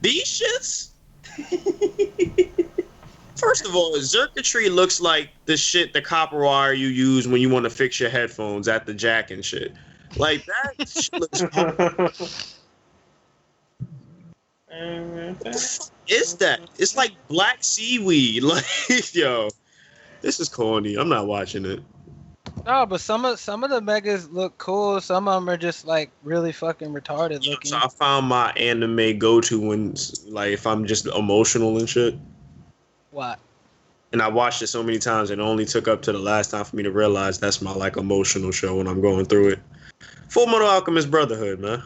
These shits. First of all, circuitry looks like the shit, the copper wire you use when you want to fix your headphones at the jack and shit. Like that shit looks horrible. Is that? It's like black seaweed. Like, yo, this is corny. I'm not watching it. No, but some of the megas look cool. Some of them are just like really fucking retarded looking. So I found my anime go-to when, like, if I'm just emotional and shit. What? And I watched it so many times, and it only took up to the last time for me to realize that's my like emotional show when I'm going through it. Full Metal Alchemist Brotherhood, man.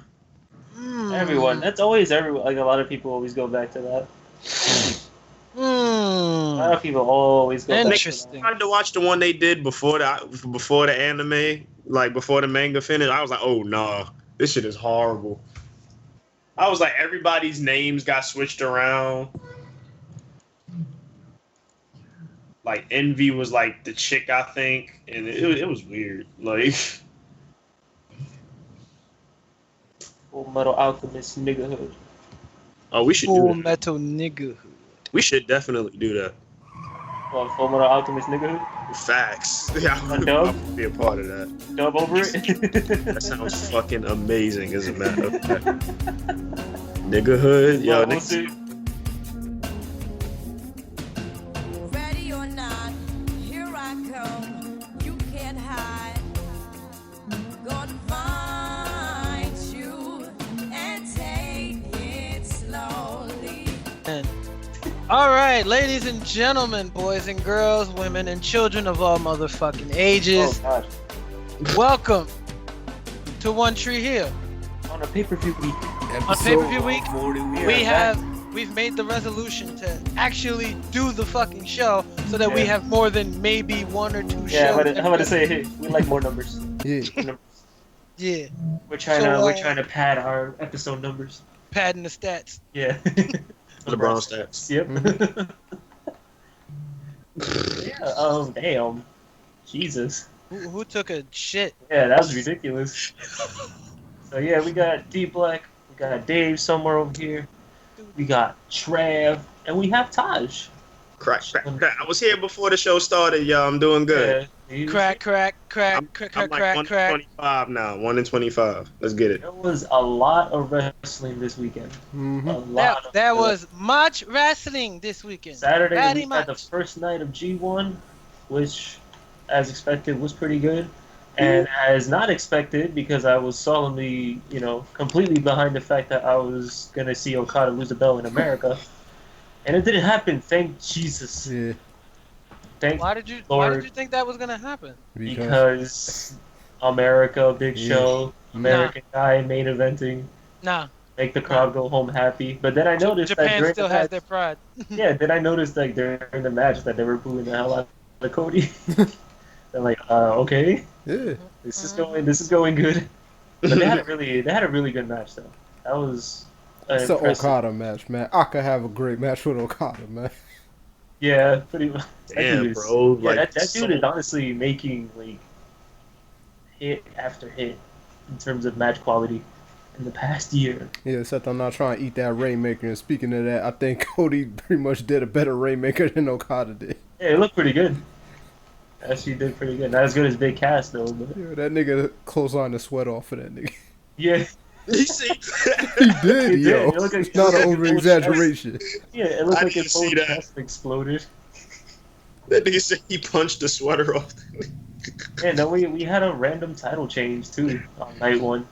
Everyone. That's always everyone. Like a lot of people always go back to that. A lot of people always go back to that. Interesting. I tried to watch the one they did before the anime, like before the manga finished. I was like, oh no, this shit is horrible. I was like, everybody's names got switched around. Like Envy was like the chick, I think, and it was weird. Like Full Metal Alchemist niggahood. Oh, we should Full do that. Metal niggahood. We should definitely do that. Well, Full Metal Alchemist niggahood. Facts. Yeah, I would be a part of that. Dub over it. That sounds fucking amazing, as a matter of fact. Niggahood, yo, We'll niggas. see. Ready or not, here I come. You can't hide. Gonna find you and take it slowly. All right, ladies and gentlemen, boys and girls, women and children of all motherfucking ages, Oh god. welcome to One Tree Hill. On a pay-per-view week. On pay-per-view week, we've made the resolution to actually do the fucking show so that we Yeah. have more than maybe one or two Yeah, shows. I'm about to say, hey, we like more numbers. Yeah. Yeah, We're trying to pad our episode numbers. padding the stats. Yeah. LeBron stats. Yep. Yeah. Damn. Jesus. Who took a shit? Yeah, that was ridiculous. So yeah, we got D Black, we got Dave somewhere over here, we got Trav, and we have Taj. Crack. I was here before the show started, y'all. I'm doing good. Yeah, Crack. I'm like 1 in 25 now. 1 in 25. Let's get it. There was a lot of wrestling this weekend. Mm-hmm. A lot. There was much wrestling this weekend. Saturday Very we had the much. first night of G1, which, as expected, was pretty good. And as not expected, because I was solemnly, completely behind the fact that I was going to see Okada lose the belt in America. And it didn't happen, thank Jesus. Yeah. Thank Why did you Lord. think that was gonna happen? Because America, big Yeah. show, American guy main eventing, Nah, make the crowd go home happy. But then I noticed that Japan during still the has match, their pride. yeah, then I noticed like during the match that they were booing the hell out of Cody. They're like, okay, Yeah. this is going good. But they had a really good match though. That was It's an impressive. Okada match, man. I could have a great match with Okada, man. Yeah, pretty much. Damn, bro. Yeah, Like, that dude is honestly making like hit after hit in terms of match quality in the past year. Yeah, except I'm not trying to eat that Rainmaker. And speaking of that, I think Cody pretty much did a better Rainmaker than Okada did. Yeah, it looked pretty good. Actually did pretty good. Not as good as Big Cass though, but Yeah, that nigga clotheslined the sweat off of that nigga. yeah. You see? He did, He yo. did. It looked like- It's not it an looked like over-exaggeration. Yeah, it looked I like didn't his see whole that. chest exploded. That nigga said he punched the sweater off. Yeah, no, we had a random title change too on night one.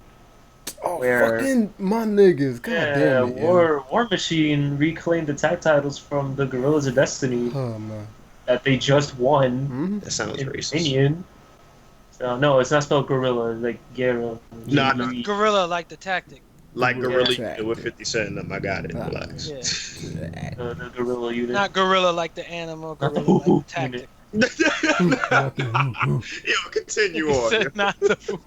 Oh, Where- fucking my niggas. God Yeah, damn it, yo. War Machine reclaimed the tag titles from the Gorillas of Destiny Oh, man. that they just won Hmm? That sounds in racist. Dominion. So no, it's not spelled gorilla, like Guerra. Nah, G-U-E. Gorilla like the tactic. Like Gorilla Yeah. Unit with 50 Cent in them. I got it. Ah. Relax. Yeah. The gorilla unit. Not gorilla like the animal, Not the gorilla like hoo-hoo the tactic. Yo, continue He on. said not the hoo.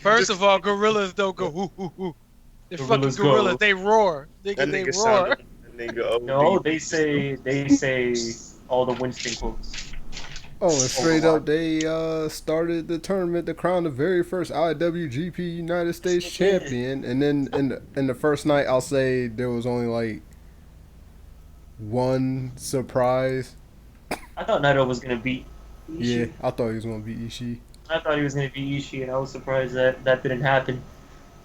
First of all, gorillas don't go hoo hoo hoo. They're fucking Gorillas go. gorillas. They roar. That They nigga roar. sounded like a nigga OD. No, they say all the Winston quotes. Oh, and straight up, they started the tournament to crown the very first IWGP United States champion, and then in the first night, I'll say there was only like one surprise. I thought Naito was gonna beat Ishii. Yeah, I thought he was gonna beat Ishii. I thought he was gonna beat Ishii, and I was surprised that that didn't happen.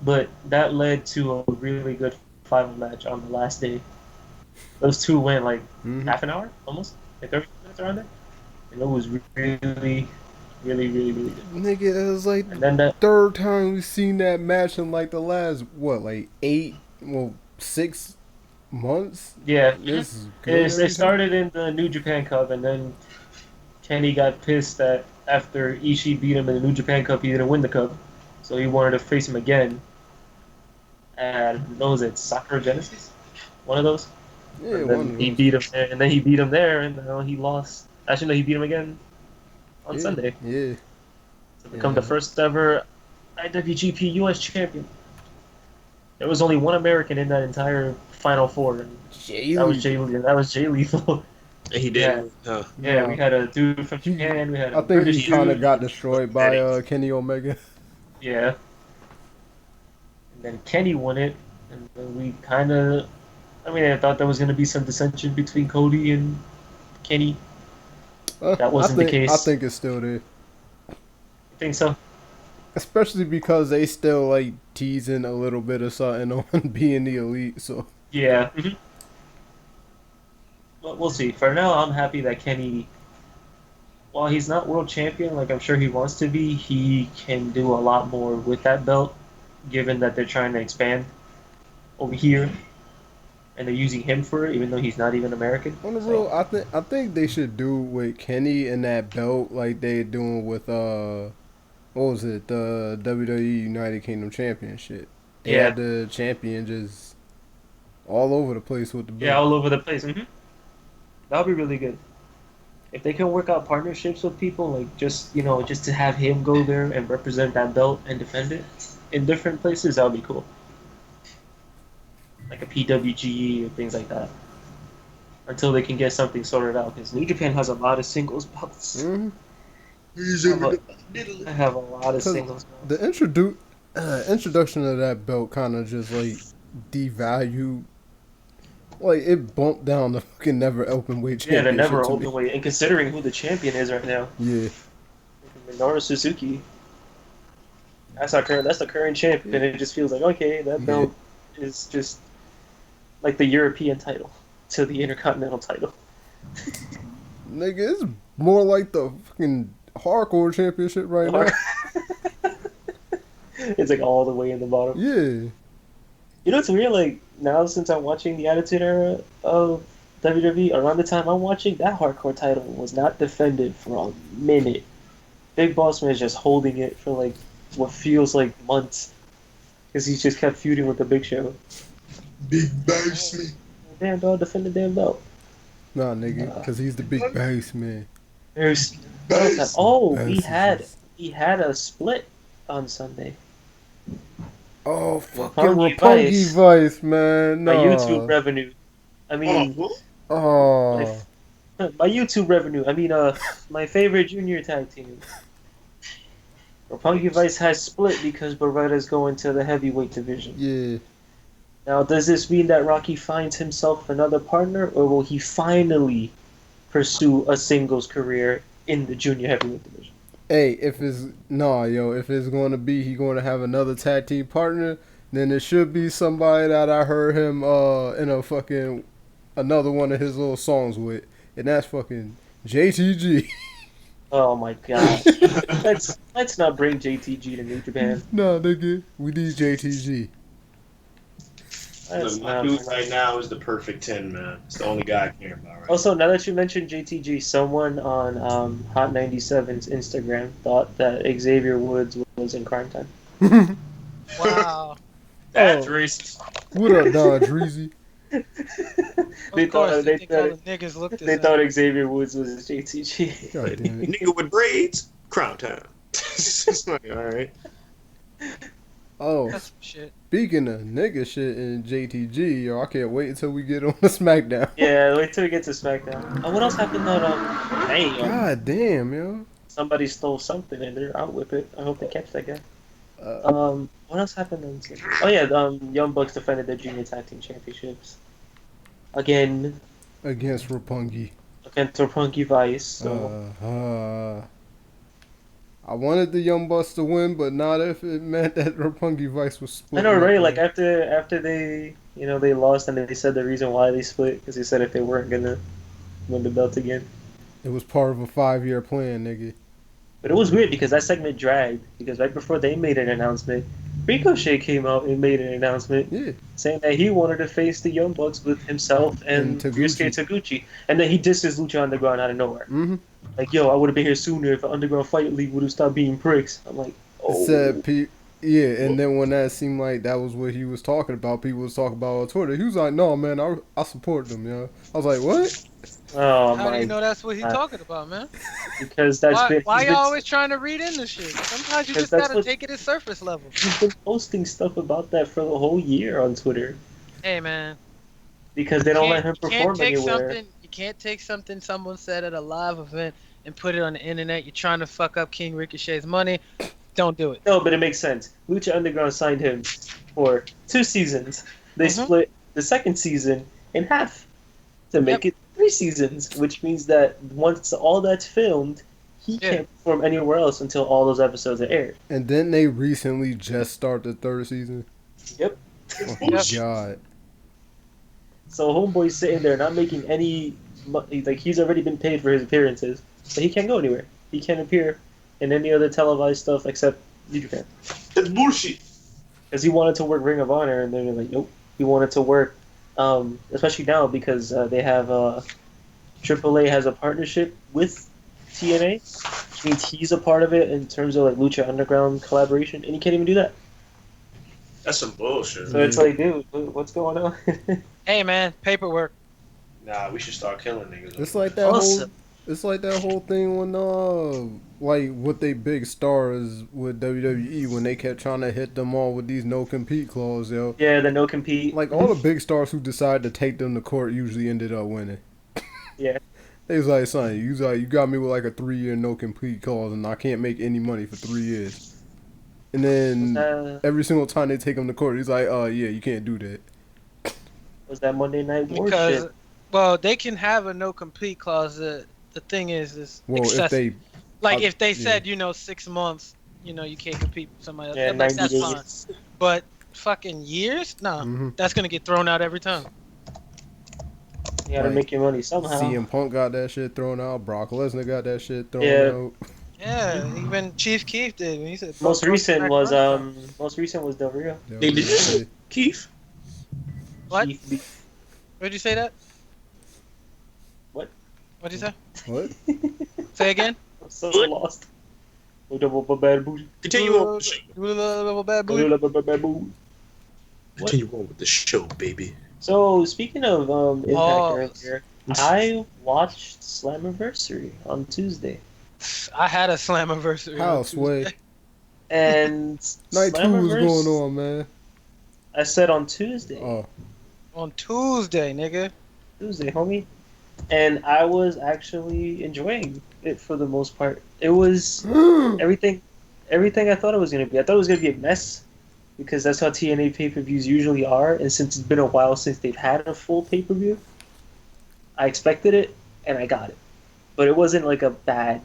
But that led to a really good final match on the last day. Those two went like half an hour, almost like 30 minutes around there, and it was really good. Nigga, it was like And then that third time we've seen that match in like the last like 6 months. yeah, This is good. they started in the New Japan Cup, and then Kenny got pissed that after Ishii beat him in the New Japan Cup, he didn't win the cup, so he wanted to face him again. And what was it, Sakura Genesis? One of those. Yeah, And one then of he those. beat him there, and then he beat him there, and he lost. Actually, no, he beat him again on Sunday Yeah. to become the first ever IWGP US champion. There was only one American in that entire Final Four, and that was Jay Lethal. That was Jay Lethal. And he did. Huh. Yeah, we had a dude from Japan. We had a I think British he kind of dude. got destroyed by Kenny Omega. Yeah. And then Kenny won it, and then we kind of. I mean, I thought there was going to be some dissension between Cody and Kenny. That wasn't the case. I think it's still there. You think so? Especially because they still like teasing a little bit of something on being the elite. So Yeah. But we'll see. For now, I'm happy that Kenny, while he's not world champion, like I'm sure he wants to be, he can do a lot more with that belt, given that they're trying to expand over here, and they're using him for it, even though he's not even American. on the real, I think they should do with Kenny and that belt like they doing with what was it, the WWE United Kingdom Championship. They Yeah. had the champion just all over the place with the belt. Yeah, all over the place. That would be really good. If they can work out partnerships with people, like just to have him go there and represent that belt and defend it in different places, that would be cool. Like a PWG or things like that. Until they can get something sorted out, because New Japan has a lot of singles belts. Mhm. I have a lot of singles belts. The introduction of that belt kind of just like devalued, like it bumped down the fucking never open weight Yeah, championship. they're never to open me. weight. And considering who the champion is right now, Yeah, Minoru Suzuki. That's the current champion. And it just feels like, okay, that belt is just like the European title to the Intercontinental title. nigga, it's more like the fucking hardcore championship right now. It's like all the way in the bottom. Yeah, You know what's weird? Like now, since I'm watching the Attitude Era of WWE, around the time I'm watching, that hardcore title was not defended for a minute. Big Boss Man is just holding it for like what feels like months, because he just kept feuding with the Big Show. Big Bassman. Damn dog, defend the damn belt. nah, nigga, because he's the big bass man. There's Bass. he had a split on Sunday. Oh, fucking Roppongi Roppongi Vice, man. My Nah. YouTube revenue. I mean, Oh, my YouTube revenue. I mean, my favorite junior tag team. Roppongi Vice has split because Beretta's going to the heavyweight division. yeah. Now, does this mean that Rocky finds himself another partner, or will he finally pursue a singles career in the junior heavyweight division? Hey, if it's going to be he going to have another tag team partner, then it should be somebody that I heard him in a fucking another one of his little songs with, and that's fucking JTG. Oh my god. let's not bring JTG to New Japan. Nah, nigga, we need JTG. That's Look, my not- dude right now is the perfect 10, man. It's the only guy I care about right Also, now that you mentioned JTG, someone on Hot 97's Instagram thought that Xavier Woods was in Crime Time. Wow. That's Oh. racist. What up, Don Dreezy? They Of course, thought- they they think all the thought- niggas look the They same. thought Xavier Woods was JTG. God damn it. Nigga with braids, crown time. It's like, all right. Oh, That's some shit. speaking of nigga shit in JTG, yo, I can't wait until we get on the SmackDown. Yeah, wait till we get to SmackDown. Oh, what else happened on Damn. God damn, yo. Somebody stole something in there. I'll whip it. I hope they catch that guy. What else happened on? Oh yeah, Young Bucks defended their junior tag team championships again Against Roppongi. against Roppongi Vice. So I wanted the Young Bucks to win, but not if it meant that Roppongi Vice was I split. know, right? Like after they they lost and they said the reason why they split because they said if they weren't gonna win the belt again. It was part of a 5-year plan, nigga. But it was weird because that segment dragged because right before they made an announcement, Ricochet came out and made an announcement Yeah. saying that he wanted to face the Young Bucks with himself and Ryusuke Taguchi, and then he disses Lucha Underground out of nowhere. Mm-hmm. Like, yo, I would have been here sooner if the Underground Fight League would have stopped being pricks. I'm like, oh. Yeah, and then when that seemed like that was what he was talking about, people was talking about on Twitter. He was like, "No, man, I support them, yo." I was like, "What?" Oh How my! do you know that's what he's talking about, man? Because that's Why you always trying to read into shit? Sometimes you just gotta take it at surface level. He's been posting stuff about that for the whole year on Twitter Hey, man. because they don't let him perform anywhere. You can't take something someone said at a live event and put it on the internet. You're trying to fuck up King Ricochet's money. Don't do it. No, but it makes sense. Lucha Underground signed him for 2 seasons. They split the second season in half to make it 3 seasons, which means that once all that's filmed, he can't perform anywhere else until all those episodes are aired. And then they recently just started the 3rd season. Yep. Oh my god. So Homeboy's sitting there not making any like he's already been paid for his appearances, but he can't go anywhere. He can't appear in any other televised stuff except New Japan. That's bullshit. Because he wanted to work Ring of Honor, and they're like, nope. He wanted to work, especially now because they have AAA has a partnership with TNA, which means he's a part of it in terms of like Lucha Underground collaboration, and he can't even do that. That's some bullshit. So it's like, dude, what's going on? Hey, man, paperwork. Nah, we should start killing niggas. It's like that whole. It's like that whole thing when like with they big stars with WWE when they kept trying to hit them all with these no compete clauses, yo. Yeah, the no compete. Like all the big stars who decided to take them to court usually ended up winning. Yeah. They was like, son, you got me with like a 3-year no compete clause and I can't make any money for 3 years. And then every single time they take him to court, he's like, yeah, you can't do that. Was that Monday Night War Because, shit? well, they can have a no compete clause. The thing is excessive. If they said 6 months, you can't compete with somebody else. Yeah, That's 90 fine. days. But fucking years? No, that's gonna get thrown out every time. You gotta make your money somehow. CM Punk got that shit thrown out. Brock Lesnar got that shit thrown out. Yeah, even Chief Keef did. He said Most recent was Del Rio. Hey, did you say Keith? What? Keith. Where'd you say that? What? What'd you say? What? Say again? I'm so lost. Continue on with the show. Continue on with the show, baby. So speaking of Impact earlier, I watched Slammiversary on Tuesday. I had a Slammiversary. How sway? And Night 2 was going on, man. I said on Tuesday. Oh. On Tuesday, nigga. Tuesday, homie. And I was actually enjoying it for the most part. It was everything I thought it was going to be. I thought it was going to be a mess because that's how TNA pay-per-views usually are. And since it's been a while since they've had a full pay-per-view, I expected it and I got it. But it wasn't like a bad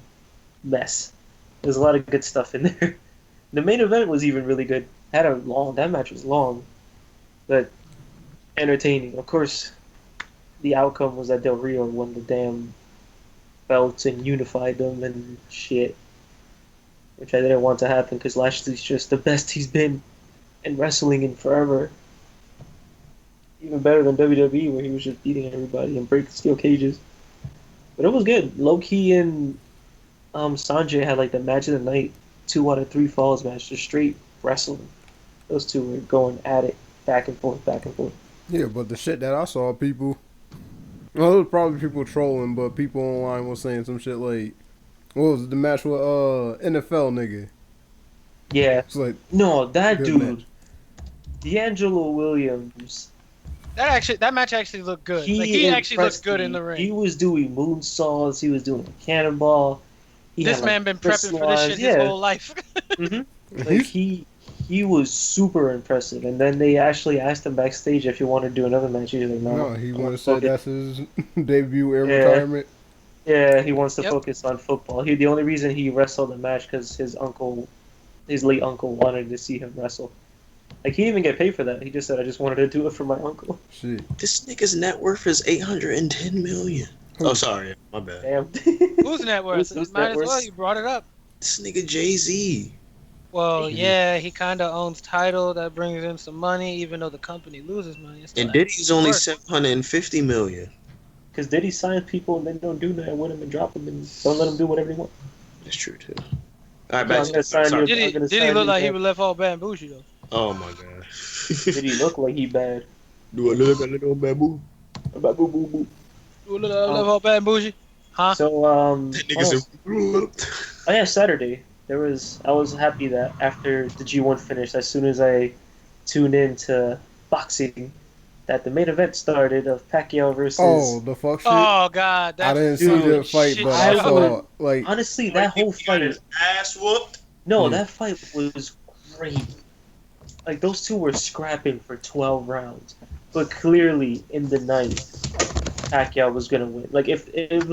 mess. There's a lot of good stuff in there. The main event was even really good. That match was long, but entertaining. Of course, the outcome was that Del Rio won the damn belts and unified them and shit, which I didn't want to happen because Lashley's just the best he's been in wrestling in forever. Even better than WWE where he was just beating everybody and breaking steel cages. But it was good. Low Key and Sanjay had like the match of the night, 2 out of 3 falls match, just straight wrestling. Those two were going at it, back and forth, back and forth. Yeah, but the shit that I saw, well, it was probably people trolling, but people online was saying some shit like, what was it, the match with NFL nigga? Yeah. It's like No, that good dude, match. D'Angelo Williams. That match actually looked good. Like He he actually looked impressed good me. in the ring. He was doing moonsaults. He was doing a cannonball. He This had, like, man been wrist prepping for this lines. shit his whole life. Hmm. Like he was super impressive. And then they actually asked him backstage if he wanted to do another match. He was like, No, no. he I wanted want to to say focus. that's his debut in Yeah. retirement. Yeah, he wants to Yep. focus on football. The only reason he wrestled the match because his late uncle, wanted to see him wrestle. Like he didn't even get paid for that. He just said, "I just wanted to do it for my uncle." Shit. This nigga's net worth is $810 million. Oh, sorry, my bad. Damn. Whose net worth? Whose Might net as worth? well. You brought it up. This nigga Jay-Z. Well, yeah, he kind of owns title. That brings in some money, even though the company loses money. It's And still Diddy's only work. $750 million. Because Diddy signs people and then don't do nothing with them and drop them and don't let them do whatever they want. That's true too. All right, I'm back gonna sign sorry. you. I'm gonna Did he sign look you like he back. was left all bad and bougie though? Oh my god. Did he look like he bad? Do I look like a little bamboo? Boo, boo, boo. He was left all bad and bougie? Huh? So That nigga said, oh yeah, Saturday. I was happy that after the G1 finished, as soon as I tuned in to boxing, that the main event started of Pacquiao versus. Oh, the fuck shit. Oh god, I didn't see dude, the fight, shit but I I saw would- like Honestly, that whole He got fight. his ass whooped. No, Yeah. that fight was great. Like those two were scrapping for 12 rounds, but clearly in the ninth, Pacquiao was gonna win. Like if there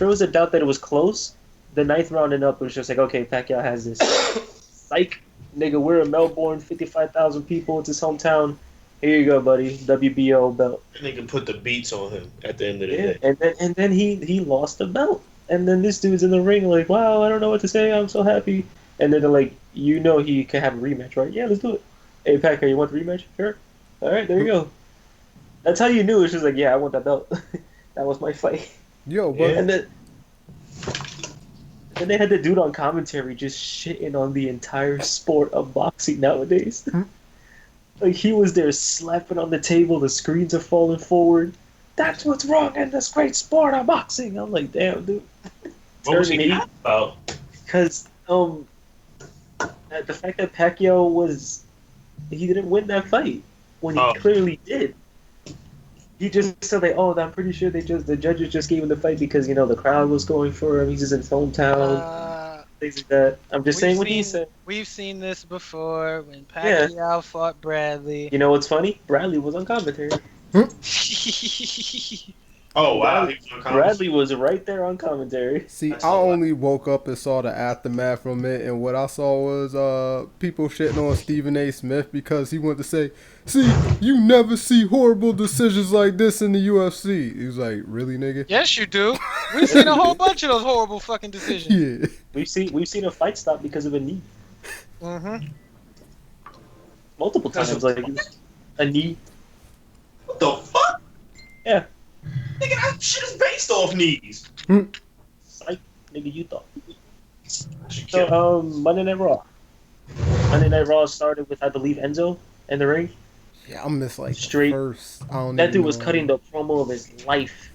was a doubt that it was close, the ninth round and up was just like, okay, Pacquiao has this. Psych, nigga, we're in Melbourne, 55,000 people. It's his hometown. Here you go, buddy. WBO belt. That nigga put the beats on him at the end of the Yeah, day. and then he lost the belt. And then this dude's in the ring like, wow, I don't know what to say. I'm so happy. And then they're like, you know he can have a rematch, right? Yeah, let's do it. Hey, Pacquiao, you want the rematch? Sure. All right, there you go. That's how you knew. It's just like, yeah, I want that belt. That was my fight. yo, but And then they had the dude on commentary just shitting on the entire sport of boxing nowadays. Like he was there slapping on the table, the screens are falling forward. That's what's wrong in this great sport of boxing. I'm like, damn, dude. What was he Turning mad about? Because the fact that Pacquiao he didn't win that fight when he clearly did. He just said like, oh, I'm pretty sure the judges just gave him the fight because the crowd was going for him. He's just in his hometown, things like that. I'm just saying what he said. We've seen this before when Pacquiao fought Bradley. You know what's funny? Bradley was on commentary. Oh wow, he was on commentary. Bradley was right there on commentary. see, That's I all only woke up and saw the aftermath from it, and what I saw was people shitting on Stephen A. Smith because he wanted to say, "See, you never see horrible decisions like this in the UFC." He was like, "Really, nigga?" Yes, you do. We've seen a whole bunch of those horrible fucking decisions. Yeah. We've seen a fight stop because of a knee Mm-hmm. multiple times. Like a knee. What the fuck? Yeah. Nigga, that shit is based off knees. Psych, nigga, you thought. I should kill him. So Monday Night Raw. Monday Night Raw started with, I believe, Enzo in the ring. Yeah, I missed like Straight- the first. I don't That even dude was know. cutting the promo of his life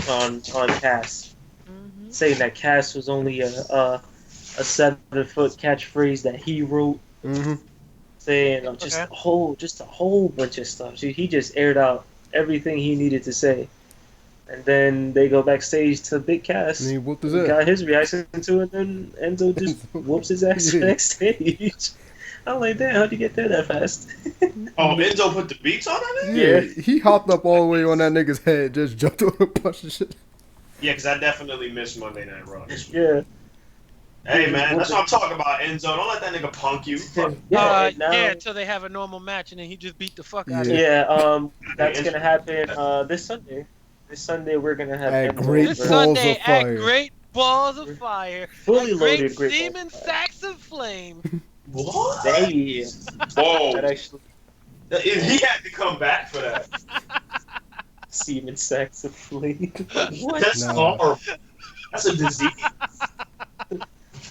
on Cass, Mm-hmm. saying that Cass was only a 7-foot catchphrase that he wrote, Mm-hmm. saying just a whole bunch of stuff. He just aired out everything he needed to say, and then they go backstage to Big Cass. And he whooped his He ass. got his reaction to it, and then Enzo just whoops his ass Yeah. backstage. I'm like, damn, how'd you get there that fast? Oh, Enzo put the beats on that nigga? Yeah, he hopped up all the way on that nigga's head, just jumped on a bunch of shit. Yeah, because I definitely missed Monday Night Raw. Yeah. Hey, man, that's what I'm talking about, Enzo. Don't let that nigga punk you. Fuck. and now- Until they have a normal match and then he just beat the fuck out of it. Yeah, that's gonna happen this Sunday. This Sunday we're gonna have At Enzo Great This versus- Balls Sunday of Fire. at Great Balls of Fire. Fully at loaded Great Semen Balls of Fire. Sacks of Flame. What? Damn. Whoa. That actually He had to come back for that. semen sacks of flame. What? That's Nah. horrible. That's a disease.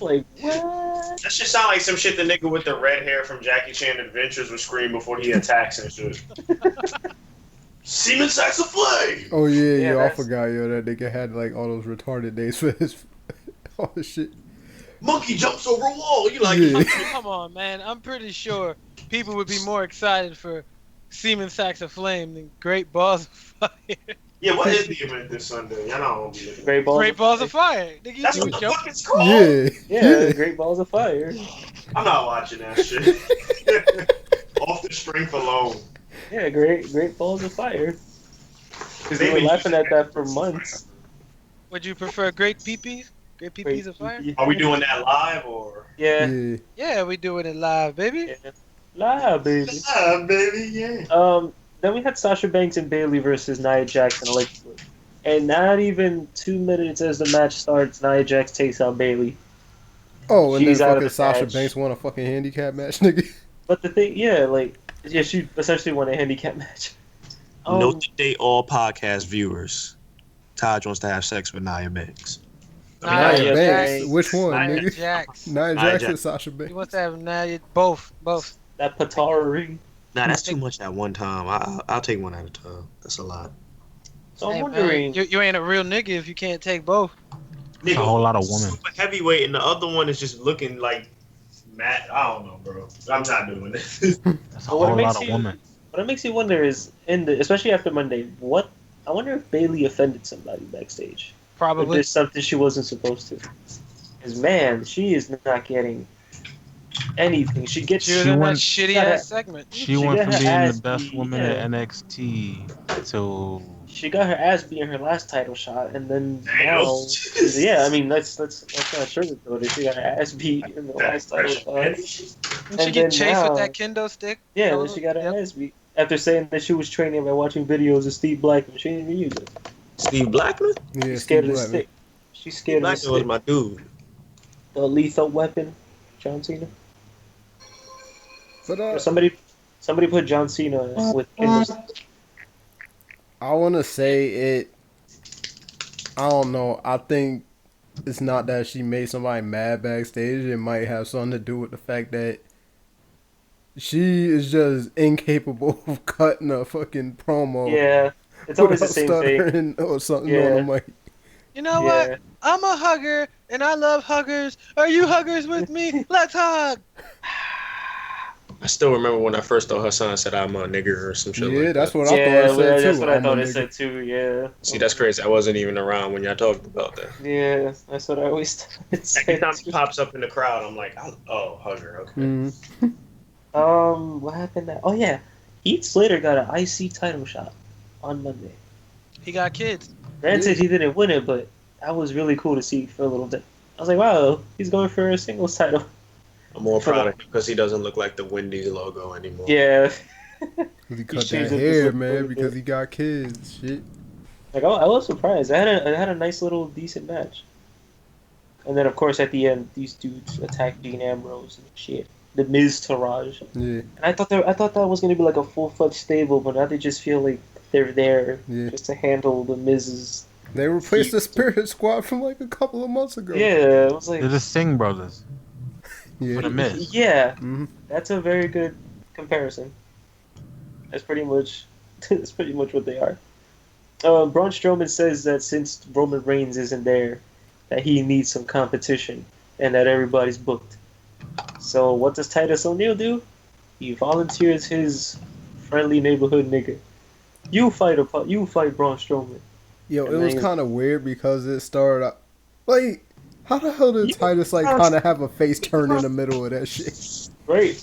Like what? That shit sound like some shit the nigga with the red hair from Jackie Chan Adventures would scream before he attacks and shit. Semen sacks of flame! Oh yeah, Yeah, yo, I that's- forgot, yo, that nigga had like all those retarded days for his all this shit. monkey jumps over a wall. You like, Yeah. Come on, man. I'm pretty sure people would be more excited for Semen Sacks of Flame than Great Balls of Fire. yeah, what is the event this Sunday? I don't be looking. Great balls. Great Balls of Fire. Nigga, you That's can what the jump. fuck it's called. Yeah. Yeah, Great Balls of Fire. I'm not watching that shit. Off the strength alone. Yeah, Great Balls of Fire. Because they were been laughing using at that for months. Would you prefer Great Peepees? Great Peepees of Fire? Are we doing that live or? Yeah. Yeah. Yeah, we doing it live, baby. Yeah. Live, baby. Baby, yeah. Then we had Sasha Banks and Bailey versus Nia Jax and Alexa Bliss. And not even 2 minutes as the match starts, Nia Jax takes out Bailey. Oh, and She's then out of fucking the Sasha match. Banks won a fucking handicap match, nigga. But the thing, she essentially won a handicap match. Note the date, all podcast viewers. Taj wants to have sex with Nia Banks. Nia Nia Banks. Jax. Which one, Nia nigga? Jax. Nia Nia Jax Jax. and Sasha He Banks. wants to have Nia, both. That Patara ring. Nah, that's too much at one time. I'll take one at a time. That's a lot. So I'm Hey, man, wondering. you ain't a real nigga if you can't take both. Nigga, a whole lot of women. Super heavyweight, and the other one is just looking like Matt. I don't know, bro. I'm not doing this. That's a But what whole makes lot of you- women. What it makes you wonder is, especially after Monday, I wonder if Bailey offended somebody backstage. If Probably. there's something she wasn't supposed to. Because, man, she is not getting anything. She gets. She was She in that went- shitty got ass segment. She went got from her being ass the best beat, woman yeah. at NXT to She got her ass beat in her last title shot, and then Damn. now, yeah, I mean let's not sugarcoat it. She got her ass beat in the last title shot. Didn't she And get then chased now- with that kendo stick? Yeah, Oh, then she got her yep. ass beat after saying that she was training by watching videos of Steve Blackman. She didn't even use it. Steve Blackman? Yeah, She's scared Steve of the Blackman. stick. She's Steve scared of the Blackman was stick. my dude. The lethal weapon, John Cena. But Somebody put John Cena with kendo sticks. I want to say it. I don't know. I think it's not that she made somebody mad backstage. It might have something to do with the fact that she is just incapable of cutting a fucking promo. Yeah, it's always the without same thing. stuttering or something Yeah. on the mic. You know Yeah. what? I'm a hugger, and I love huggers. Are you huggers with me? Let's hug. I still remember when I first thought her son said I'm a nigger or some shit Yeah, like that's that. what I Yeah, thought it said too. that's what I I'm a thought it nigga. said too. Yeah. See, that's crazy. I wasn't even around when y'all talked about that. Yeah, that's what I always thought it Every said. time he pops up in the crowd, I'm like, oh, hugger, okay. Mhm. What happened? Oh yeah, Heath Slater got an IC title shot on Monday. He got kids. Granted, he didn't win it, but that was really cool to see for a little bit. I was like, wow, he's going for a singles title. I'm more proud of him because he doesn't look like the Wendy's logo anymore. Yeah. He cut changed that it to hair, look man, really because good. he got kids. Shit. Like I was surprised. I had a nice little decent match. And then of course at the end, these dudes attacked Dean Ambrose and shit. The Miz Taraj. Yeah, And I thought that was gonna be like a full-fledged stable, but now they just feel like they're there yeah. just to handle the Miz's. They replaced the Spirit Squad from like a couple of months ago. Yeah, I was like, they're the Singh brothers Yeah. for the Miz. yeah, Mhm. that's a very good comparison. That's pretty much what they are. Braun Strowman says that since Roman Reigns isn't there, that he needs some competition and that everybody's booked. So what does Titus O'Neil do? He volunteers his friendly neighborhood nigga. You fight Braun Strowman. Yo, And it was then- kind of weird because it started out, like, how the hell did You- Titus like kind of have a face turn in the middle of that shit? Right.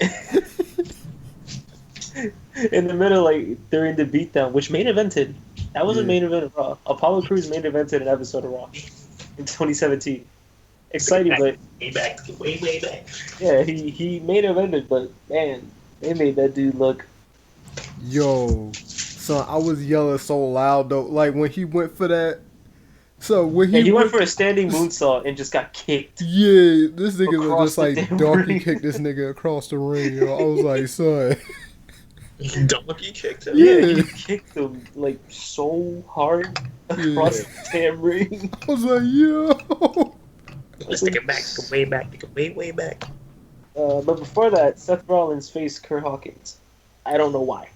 In the middle, like during the beatdown, which main evented. That was a Yeah. main event of Raw. Apollo Crews main evented an episode of Raw in 2017. Exciting, but Way back. yeah, he main evented, but man, they made that dude look. Yo, son, I was yelling so loud though, like when he went for that. So when And he he went for a standing moonsault and just got kicked. yeah, this nigga was Across just the like damn donkey ring. kicked this nigga across the ring. Yo, I was like, son, Donkey kicked him? Yeah, Yeah. he kicked him like so hard across the damn ring. I was like, yo. Let's take it back. Take it way back. Take it way back. But before that, Seth Rollins faced Kurt Hawkins. I don't know why.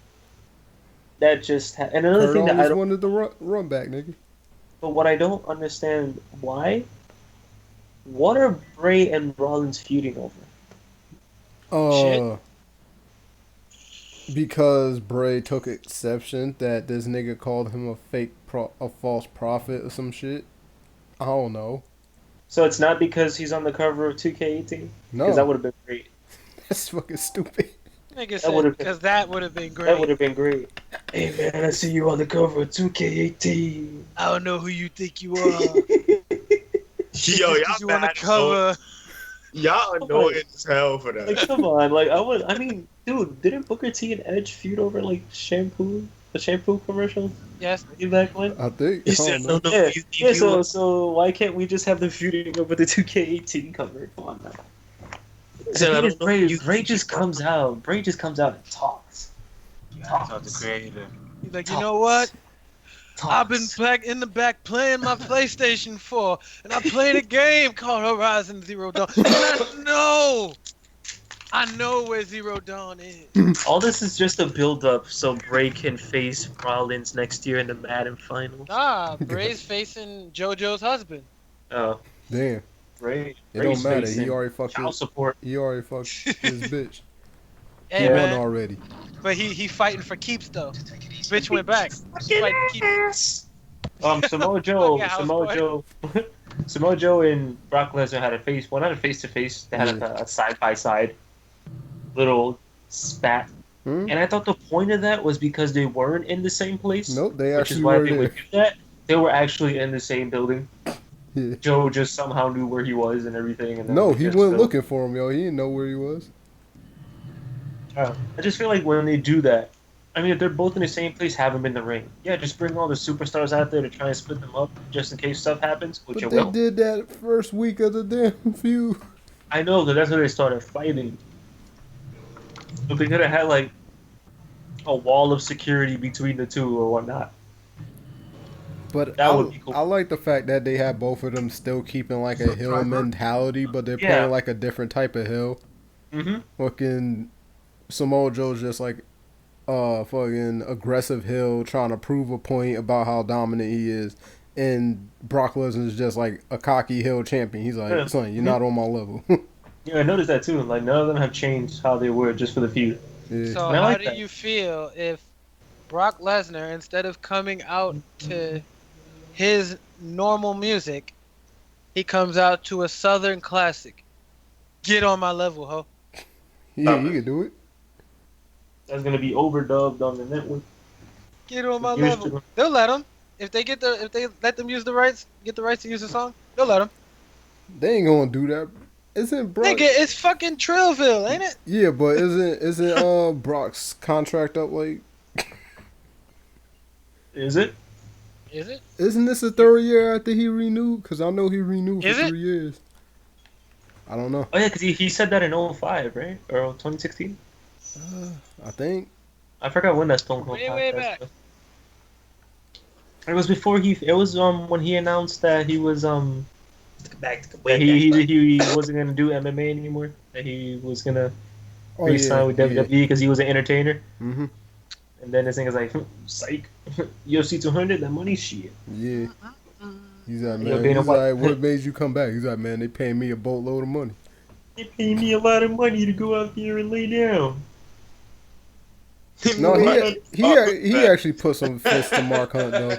That just and another Kurt thing that I always don't. wanted the run back, nigga. But what I don't understand why What are Bray and Rollins feuding over? Shit. Because Bray took exception that this nigga called him a false prophet or some shit. I don't know. So it's not because he's on the cover of 2K18? No. Because that would have been great. That's fucking stupid. Nigga said, because that would have been great. That would have been great. Hey man, I see you on the cover of 2K18. I don't know who you think you are. Yo, y'all you on the bad, cover. Y'all annoying as hell for that. Like, come on. Like, I mean, dude, didn't Booker T and Edge feud over, like, shampoo? The shampoo commercial? Yes. Back when? I think. He I said, don't know. no, Yeah, so why can't we just have them feuding over the 2K18 cover? Come on, man. Bray just comes out. Bray just comes out and talks. Talk the creator. He's like, you know what? I've been back in the back playing my PlayStation 4, and I played a game called Horizon Zero Dawn. And I know where Zero Dawn is. All this is just a build-up so Bray can face Rollins next year in the Madden final. Nah, Bray's facing JoJo's husband. Oh, Damn. Bray. It don't matter. He already fucked child his, support. He already fucked his bitch. Hey, He won man. already. But he fighting for keeps, though. Bitch went back. He fighting for keeps. Samoa Joe, Fucking Samoa Joe, Samoa Joe and Brock Lesnar had a face. Well, not a face-to-face. They had a side-by-side little spat. And I thought the point of that was because they weren't in the same place. Nope, they which is actually why were they there. would do that. They were actually in the same building. Yeah. Joe just somehow knew where he was and everything. And then No, they he just wasn't filmed. looking for him, yo. He didn't know where he was. I just feel like when they do that, I mean, if they're both in the same place, have them in the ring. Yeah, just bring all the superstars out there to try and split them up just in case stuff happens, which But it they will. did that first week of the damn feud. I know, because that's when they started fighting. But they could have had, like, a wall of security between the two or whatnot. But That would be cool. I like the fact that they have both of them still keeping like a heel mentality, but they're Yeah. playing like a different type of heel. Mm-hmm. Fucking Samoa Joe's just like fucking aggressive heel trying to prove a point about how dominant he is. And Brock Lesnar's just like a cocky heel champion. He's like, Yeah. son, you're not on my level. Yeah, I noticed that too. Like, none of them have changed how they were just for the feud. Yeah. So And I how like do that. you feel if Brock Lesnar, instead of coming out to his normal music, he comes out to a Southern classic? Get on my level, ho. Yeah, you can do it. That's gonna be overdubbed on the network. Get on my Used level. to. They'll let him. If they let them use the rights, get the rights to use the song, they'll let them. They ain't gonna do that. Isn't Brock? Nigga, it's fucking Trillville, ain't it? Yeah, but isn't Brock's contract up like? Is it? Is it? Isn't this the third year after he renewed? Because I know he renewed for Is it? 3 years. I don't know. Oh yeah, because he said that in 2005, right? Or 2016? I think. I forgot when that Stone Cold Way podcast back. was. It was before it was when he announced that he was that he wasn't gonna do MMA anymore. That he was gonna re-sign with WWE because he was an entertainer. Mm-hmm. And then this thing is like, psych, UFC 200, that money shit. Yeah. He's like, Yo, man. Dana He's White. like, what made you come back? He's like, man, they paying me a boatload of money. They pay me a lot of money to go out there and lay down. No, he actually put some fists to Mark Hunt though.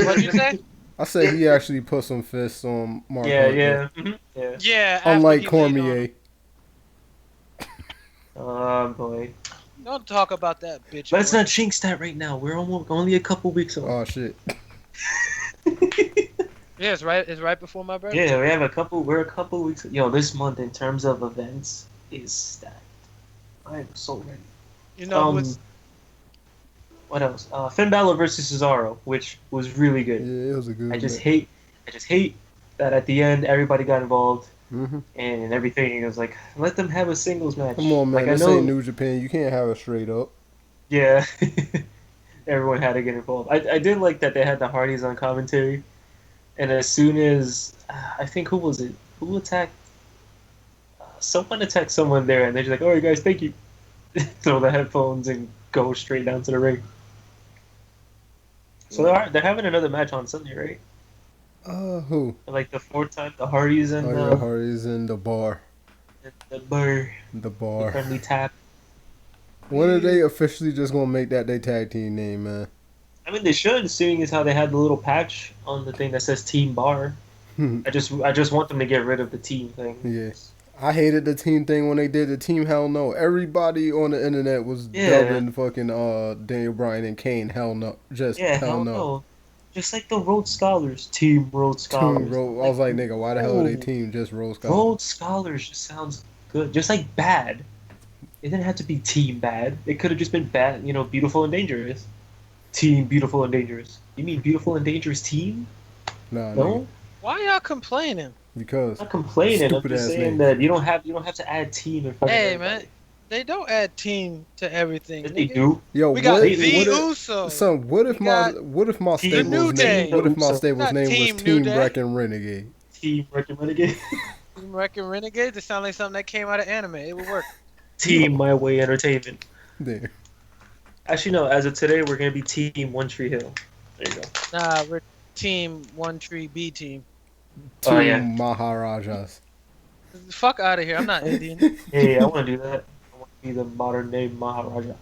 What'd you say? I said he actually put some fists on Mark Yeah, Hunt. yeah, mm-hmm. Yeah. Yeah. after Unlike he leaned on Cormier. him. Oh boy. Don't talk about that bitch. Let's not jinx that right now. We're only a couple weeks away. Oh shit. Yeah, it's right before my birthday. Yeah, we're a couple weeks. Yo, this month in terms of events is stacked. I am so ready. You know what's What else? Finn Balor versus Cesaro, which was really good. Yeah, it was a good. I just hate that at the end everybody got involved Mm-hmm. and everything. It was like, let them have a singles match. Come on, man. Like, This I know, ain't New Japan. You can't have it straight up. yeah. Everyone had to get involved. I did like that they had the Hardys on commentary, and as soon as I think who was it? Who attacked? Someone attacked someone there, and they're just like, "All right, guys, thank you." Throw the headphones and go straight down to the ring. So they're having another match on Sunday, right? Who? Like the 4 time, the Hardys and Oh yeah, Hardy's in the bar. the Burr, The the bar. friendly tap. When are they officially just gonna make that their tag team name, man? I mean, they should, seeing as how they had the little patch on the thing that says Team Bar. I just want them to get rid of the team thing. Yes. I hated the team thing when they did the team Hell No. Everybody on the internet was Yeah. dubbing fucking Daniel Bryan and Kane Hell No. Just Yeah, Hell hell No. no. Just like the Rhodes Scholars, Team Rhodes Scholars. Team Road. I was like, nigga, why the hell are they no. team just Rose Scholars? Rhodes Scholars just sounds good. Just like bad. It didn't have to be Team Bad. It could have just been bad, Beautiful and Dangerous. Team Beautiful and Dangerous. You mean Beautiful and Dangerous Team? Nah, No? nigga. Why y'all complaining? Because I'm not complaining. I'm Stupid just ass saying name. that you don't have to add team in front of Hey, everybody. man. They don't add team to everything. Yes, they nigga. do. yo, We got what, the what if, Usos. son, what if We my got what if my Team New stable's Day. name what if my Usos. stable's Not name Team was New Team Day. Wreck and Renegade? Team Wrecking Renegade. Team Wrecking Renegades. It sounds like something that came out of anime. It would work. Team My Way Entertainment. There. Actually, no. As of today, we're gonna be Team One Tree Hill. There you go. Nah, we're Team One Tree B Team. Two Oh, yeah. Maharajas. Fuck out of here. I'm not Indian. Hey, I want to do that. I want to be the modern day Maharaja.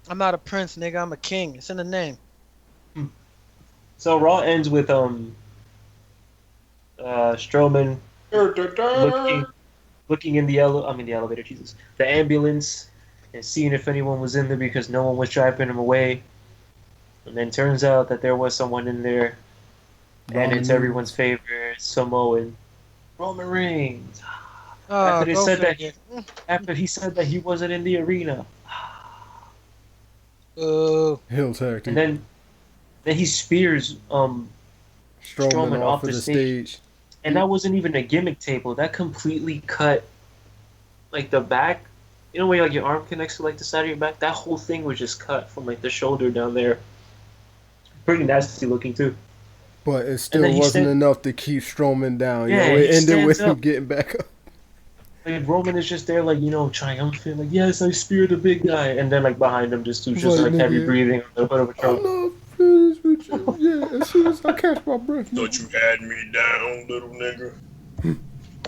I'm not a prince, nigga. I'm a king. It's in the name. So Raw ends with Strowman looking in the elevator, Jesus, the ambulance, and seeing if anyone was in there because no one was driving him away. And then turns out that there was someone in there, and Roman it's Reigns. everyone's favorite Samoan, Roman Reigns. Oh, After they go said that, figure. after he said that he wasn't in the arena, Oh, Hill tag team. and then he spears Strowman off of the stage. and that wasn't even a gimmick table. That completely cut like the back. You know where like your arm connects to like the side of your back? That whole thing was just cut from like the shoulder down there. Pretty nasty looking too. But it still then he wasn't stand- enough to keep Strowman down. Yeah, Yo, he it ended with stands him up. getting back up. Like Roman is just there, like triumphant, like yes, I speared the big guy, and then like behind him, just Like, like heavy nigga, breathing on the hood of a I'm truck. not finished with you. Yeah, as soon as I catch my breath. Thought you had me down, little nigga.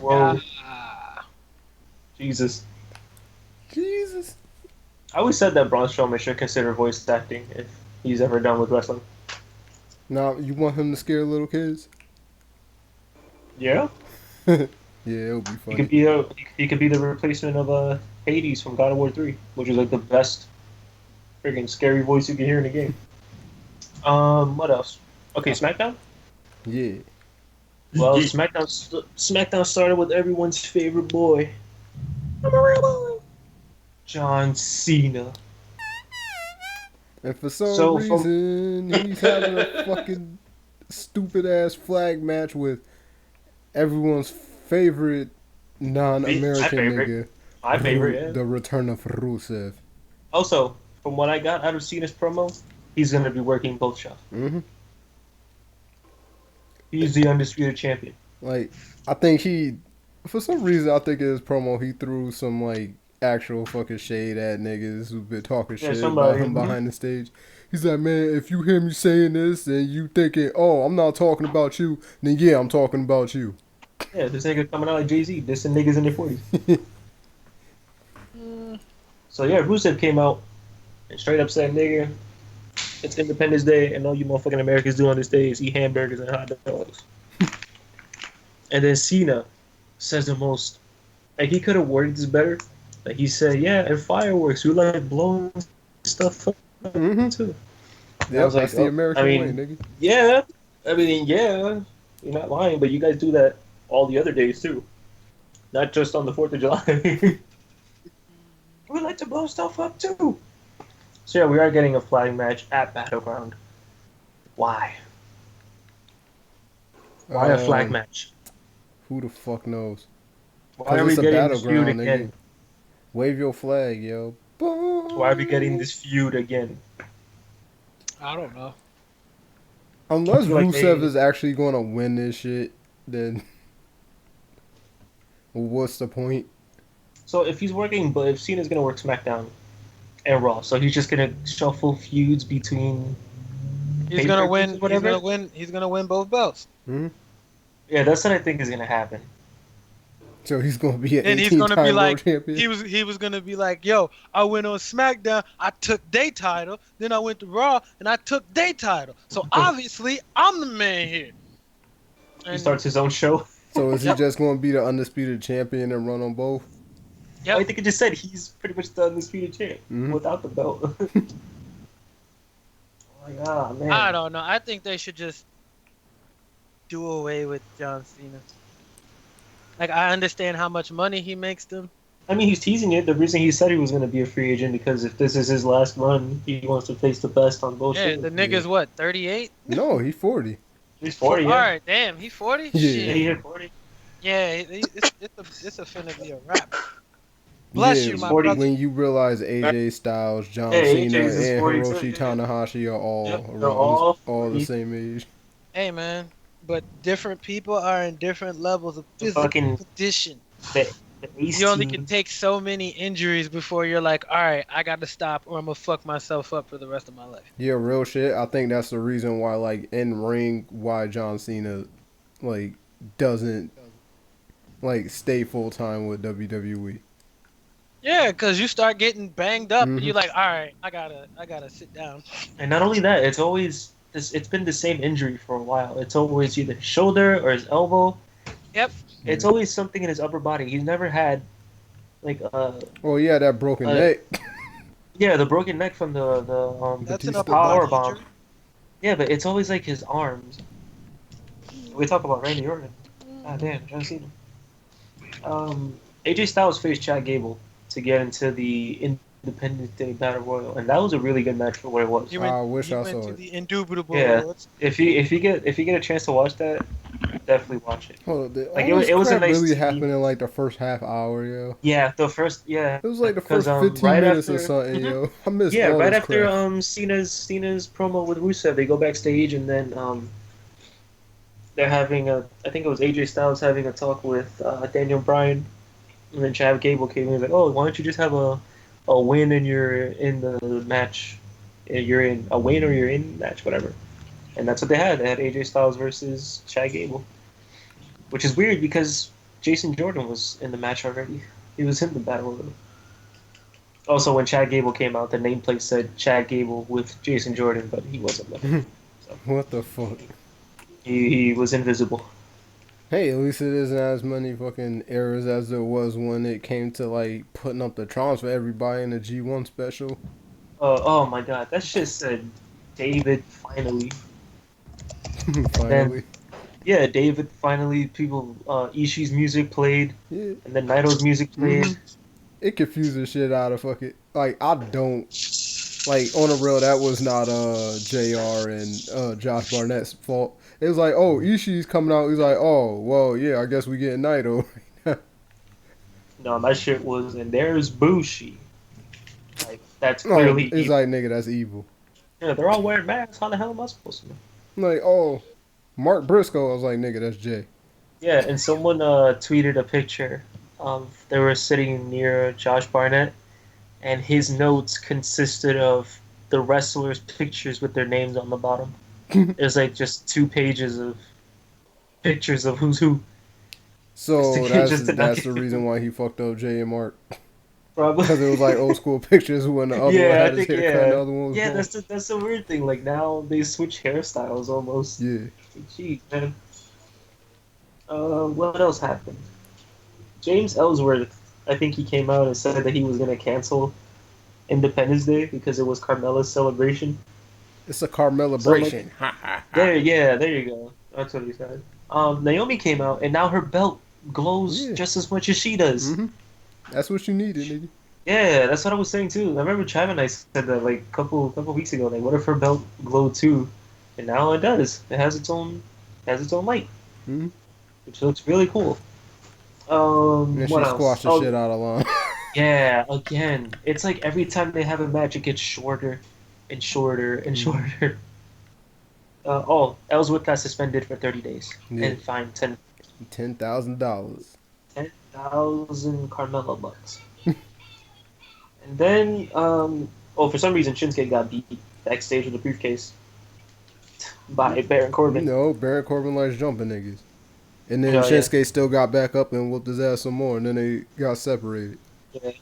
Whoa, ah. Jesus! Jesus. I always said that Braun Strowman should consider voice acting if he's ever done with wrestling. Now, you want him to scare little kids? Yeah, Yeah, it'll be he funny. could be the replacement of Hades from God of War 3, which is like the best freaking scary voice you can hear in the game. What else? Okay, SmackDown. Yeah. Well, SmackDown started with everyone's favorite boy. I'm a real boy. John Cena. And for some So, from- reason, he's having a fucking stupid ass flag match with everyone's favorite non-American My favorite. nigga. My favorite, yeah. The return of Rusev. Also, from what I got out of Cena's promo, he's going to be working both shows. hmm He's the undisputed champion. Like, I think for some reason, I think in his promo, he threw some, like, actual fucking shade at niggas who've been talking Yeah, shit somebody, about him mhm. behind the stage. He's like, man, if you hear me saying this and you thinking, oh, I'm not talking about you, then yeah, I'm talking about you. Yeah, this nigga coming out like Jay-Z, dissing niggas in their 40s. So yeah, Rusev came out and straight up said, nigga, it's Independence Day and all you motherfucking Americans do on this day is eat hamburgers and hot dogs. And then Cena says the most, like he could have worded this better. Like he said, yeah, and fireworks, we like blowing stuff up Mm-hmm. too. Yeah, was like, that's the oh, American I way, mean- nigga. Yeah, I mean, yeah, you're not lying, but you guys do that all the other days too. Not just on the 4th of July. We like to blow stuff up too. So yeah, we are getting a flag match at Battleground. Why? Why a flag match? Who the fuck knows? Why are we it's a getting this feud battleground, again? Wave your flag, yo. Why are we getting this feud again? I don't know. Unless I feel like Rusev they- is actually going to win this shit, then what's the point? So if he's working, but if Cena's gonna work SmackDown and Raw, so he's just gonna shuffle feuds between He's gonna pay-per-views win. or whatever. He's gonna win both belts. Hmm. Yeah, that's what I think is gonna happen. So he's gonna be an Then he's gonna 18-time be world like, champion. he was gonna be like, yo, I went on SmackDown, I took their title, then I went to Raw and I took their title. So obviously I'm the man here. He And starts his own show. So is he Yep. just gonna be the undisputed champion and run on both? Yep. I think it just said he's pretty much the undisputed champ Mhm. without the belt. Oh my god, man. I don't know. I think they should just do away with John Cena. Like I understand how much money he makes them. I mean, he's teasing it. The reason he said he was going to be a free agent because if this is his last run, he wants to face the best on both Yeah, shows. the nigga's what, 38? No, he's 40. He's 40, All yeah. right, damn, he 40? Yeah. Yeah, Shit. he hit 40. Yeah, it's finna be a wrap. Bless Yeah, you, my 40. brother. When you realize AJ Styles, John Yeah, Cena, AJ's is and 42, Hiroshi yeah. Tanahashi are all Yep, around they're all all the 40. same age. Hey, man, but different people are in different levels of physical fucking- condition. The Ace You only team. can take so many injuries before you're like, all right, I got to stop or I'm going to fuck myself up for the rest of my life. Yeah, real shit. I think that's the reason why, like, in ring, why John Cena, like, doesn't, like, stay full time with WWE. Yeah, because you start getting banged up and Mhm. you're like, all right, I gotta sit down. And not only that, it's always it's been the same injury for a while. It's always either his shoulder or his elbow. Yep. It's always something in his upper body. He's never had like Oh, yeah, that broken neck. yeah, the broken neck from the That's an Batista upper power body bomb. injury. Yeah, but it's always like his arms. We talk about Randy Orton. Ah, damn, John Cena. AJ Styles faced Chad Gable to get into the Independence Day Battle Royal, and that was a really good match for what it was. He went, I wish he I went saw to it. the Indubitable Yeah. Awards. If you get a chance to watch that, definitely watch it. Hold on, did Like, all it this was a crap nice really TV. happened in, like, the first half hour, yo? Yeah, yeah. It was like the 'Cause, first 15 right minutes or after- something, Mhm. yo. I missed Yeah, all right this after crap. Cena's promo with Rusev, they go backstage and then they're having I think it was AJ Styles having a talk with Daniel Bryan, and then Chad Gable came in and was like, oh, why don't you just have a win and you're in the match, you're in a win or you're in match, whatever. And that's what they had. They had AJ Styles versus Chad Gable, which is weird because Jason Jordan was in the match already. He was in the battle royal. Also, when Chad Gable came out, the nameplate said Chad Gable with Jason Jordan, but he wasn't there. What the fuck? He was invisible. Hey, at least it isn't as many fucking errors as there was when it came to, like, putting up the trons for everybody in the G1 special. Oh my god, that shit said David finally. Finally. Yeah, David finally. People, Ishii's music played, Yeah. and then Naito's music played. It confused the shit out of fucking... Like, I don't... Like, on the real, that was not JR and Josh Barnett's fault. It was like, oh, Ishii's coming out. He's like, oh, well, yeah, I guess we get Naito. No, that shit was, and there's Bushi. Like, that's clearly It's evil. like, nigga, that's evil. Yeah, they're all wearing masks. How the hell am I supposed to know? I'm like, oh, Mark Briscoe. I was like, nigga, that's Jay. Yeah, and someone tweeted a picture of they were sitting near Josh Barnett, and his notes consisted of the wrestlers' pictures with their names on the bottom. There's like just 2 pages of pictures of who's who. So Just to not that's get- the reason why he fucked up Jay and Mark. Probably. Because it was like old school pictures when the other one Yeah, I had his think, haircut and the other one was yeah, bald. that's the weird thing. Like now they switch hairstyles almost. Yeah. Jeez, man. What else happened? James Ellsworth, I think he came out and said that he was gonna cancel Independence Day because it was Carmella's celebration. It's a Carmelabration. There you go. That's what he said. Naomi came out and now her belt glows Yeah. just as much as she does. hmm That's what you needed, nigga. Yeah, that's what I was saying too. I remember Trav and I said that like a couple weeks ago. Like, what if her belt glowed too? And now it does. It has its own light, Mhm. which looks really cool. And she What else? squashed the Oh, shit out of Lon. yeah, again, it's like every time they have a match, it gets shorter and shorter and shorter. Ellsworth got suspended for 30 days Yeah. and fined $10,000. 10,000 Carmella bucks. And then, for some reason, Shinsuke got beat backstage with a briefcase. jumped by Baron Corbin. Baron Corbin likes jumping niggas. And then Oh, yeah. Shinsuke still got back up and whooped his ass some more, and then they got separated. Yeah.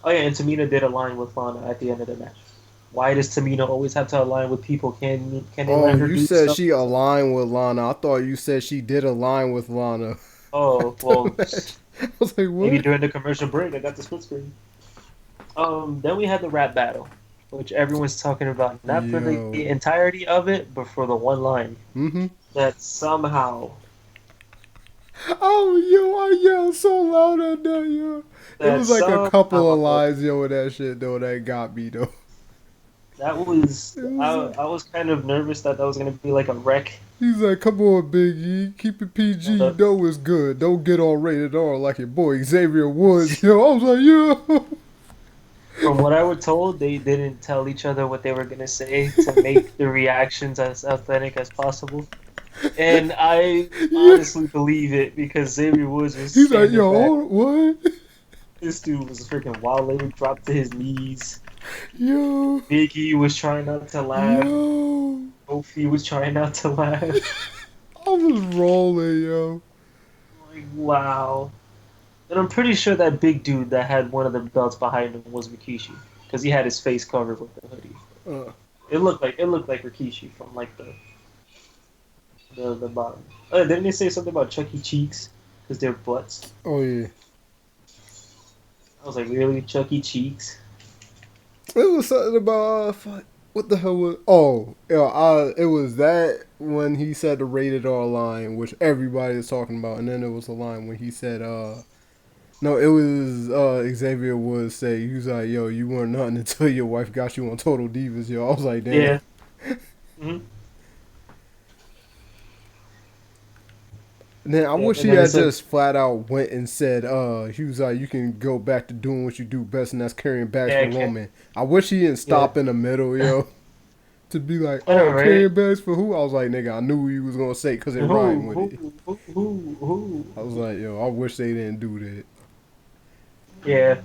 Oh yeah, and Tamina did align with Lana at the end of the match. Why does Tamina always have to align with people? Can they let her You do said stuff? she aligned with Lana. I thought you said she did align with Lana. Oh well, I was like, what? maybe during the commercial break I got the split screen. Then we had the rap battle, which everyone's talking about, not for the entirety of it, but for the one line that somehow. Oh, yo, I yelled so loud at that, yo. It was like a couple of lines, yo, with that shit, though, that got me, though. That was, I was kind of nervous that was going to be like a wreck. He's like, come on, Big E, keep it PG, you know it's good. Don't get all rated R like your boy Xavier Woods, yo. I was like, yo. From what I was told, they didn't tell each other what they were going to say to make the reactions as authentic as possible. And I honestly believe it, because Xavier Woods was He's like, yo, back. what? This dude was freaking wild. They would drop to his knees. Yo. Big E was trying not to laugh. Yo. Kofi was trying not to laugh. I was rolling, yo. Like, wow. And I'm pretty sure that big dude that had one of the belts behind him was Rikishi, because he had his face covered with the hoodie. It looked like Rikishi from like the bottom. Didn't they say something about Chucky Cheeks because they're butts? Oh yeah. I was like, really, Chucky Cheeks? It was something about what the hell was? Oh, yeah, it was that when he said the rated R line, which everybody is talking about, and then it was a line when he said, no, it was Xavier Woods say, he was like, yo, you weren't nothing until your wife got you on Total Divas, yo. I was like, damn. Yeah. Mm-hmm. And then I wish he had just flat out went and said, he was like, you can go back to doing what you do best, and that's carrying bags for Roman. I wish he didn't stop in the middle, yo. To be like, oh, right. Carrying bags for who? I was like, nigga, I knew what he was going to say because it rhymed with it. I was like, yo, I wish they didn't do that. Yeah.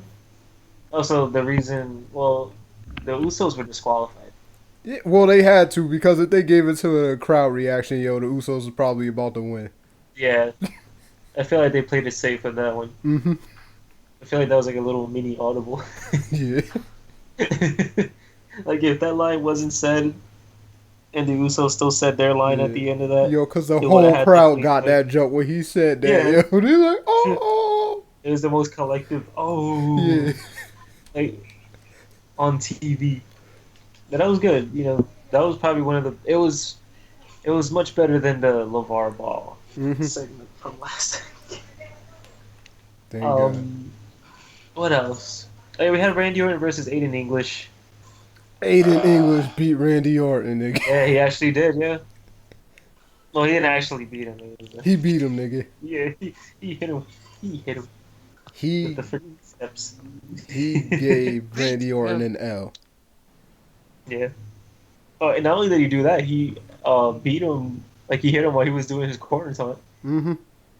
Also, the reason, the Usos were disqualified. Yeah, well, they had to, because if they gave it to a crowd reaction, yo, the Usos was probably about to win. Yeah. I feel like they played it safe with that one. Mm-hmm. I feel like that was like a little mini audible. Yeah. Like, if that line wasn't said, and the Usos still said their line at the end of that. Yo, because the whole crowd got that joke when he said that. Yeah. Yo, they're like, oh. It was the most collective, oh. Yeah. Like, on TV. But that was good. You know, that was probably one of the... It was much better than the LeVar Ball segment from last time. What else? Hey, we had Randy Orton versus Aiden English. Aiden English beat Randy Orton, nigga. Yeah, he actually did, yeah. Well, he didn't actually beat him. He beat him, nigga. Yeah, he hit him. He hit him. With the freaking steps. He gave Randy Orton an L. Yeah. Oh, and not only did he do that, he beat him. Like, he hit him while he was doing his corner taunt. Mm-hmm.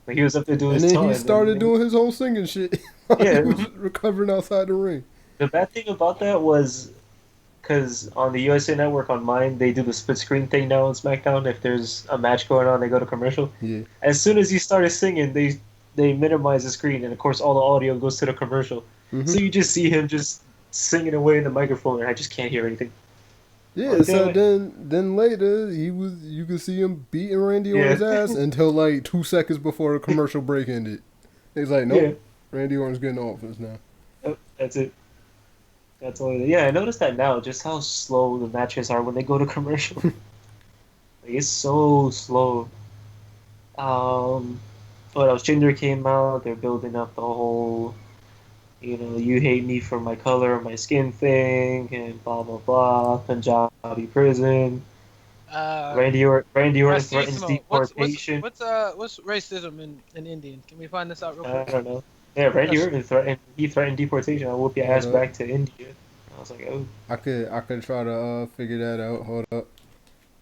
Like, he was up there doing his taunt. And then he started doing his whole singing shit. Yeah. He was recovering outside the ring. The bad thing about that was, because on the USA Network on mine, they do the split screen thing now on SmackDown. If there's a match going on, they go to commercial. Yeah. As soon as he started singing, they minimize the screen, and of course all the audio goes to the commercial. Mm-hmm. So you just see him just singing away in the microphone, and I just can't hear anything. Yeah, so then later you could see him beating Randy Orton's ass until like 2 seconds before the commercial break ended. He's like, nope, Randy Orton's getting offense now. Oh, that's it. That's all. Yeah, I noticed that now, just how slow the matches are when they go to commercial. Like, it's so slow. What else? Jinder came out. They're building up the whole, you hate me for my color or my skin thing, and blah blah blah. Punjabi prison. Randy Orton threatens deportation. What's racism in Indian? Can we find this out real quick? I don't know. Yeah, Randy Orton threatened deportation. I'll whoop your ass back to India. I was like, oh. I could try to figure that out. Hold up.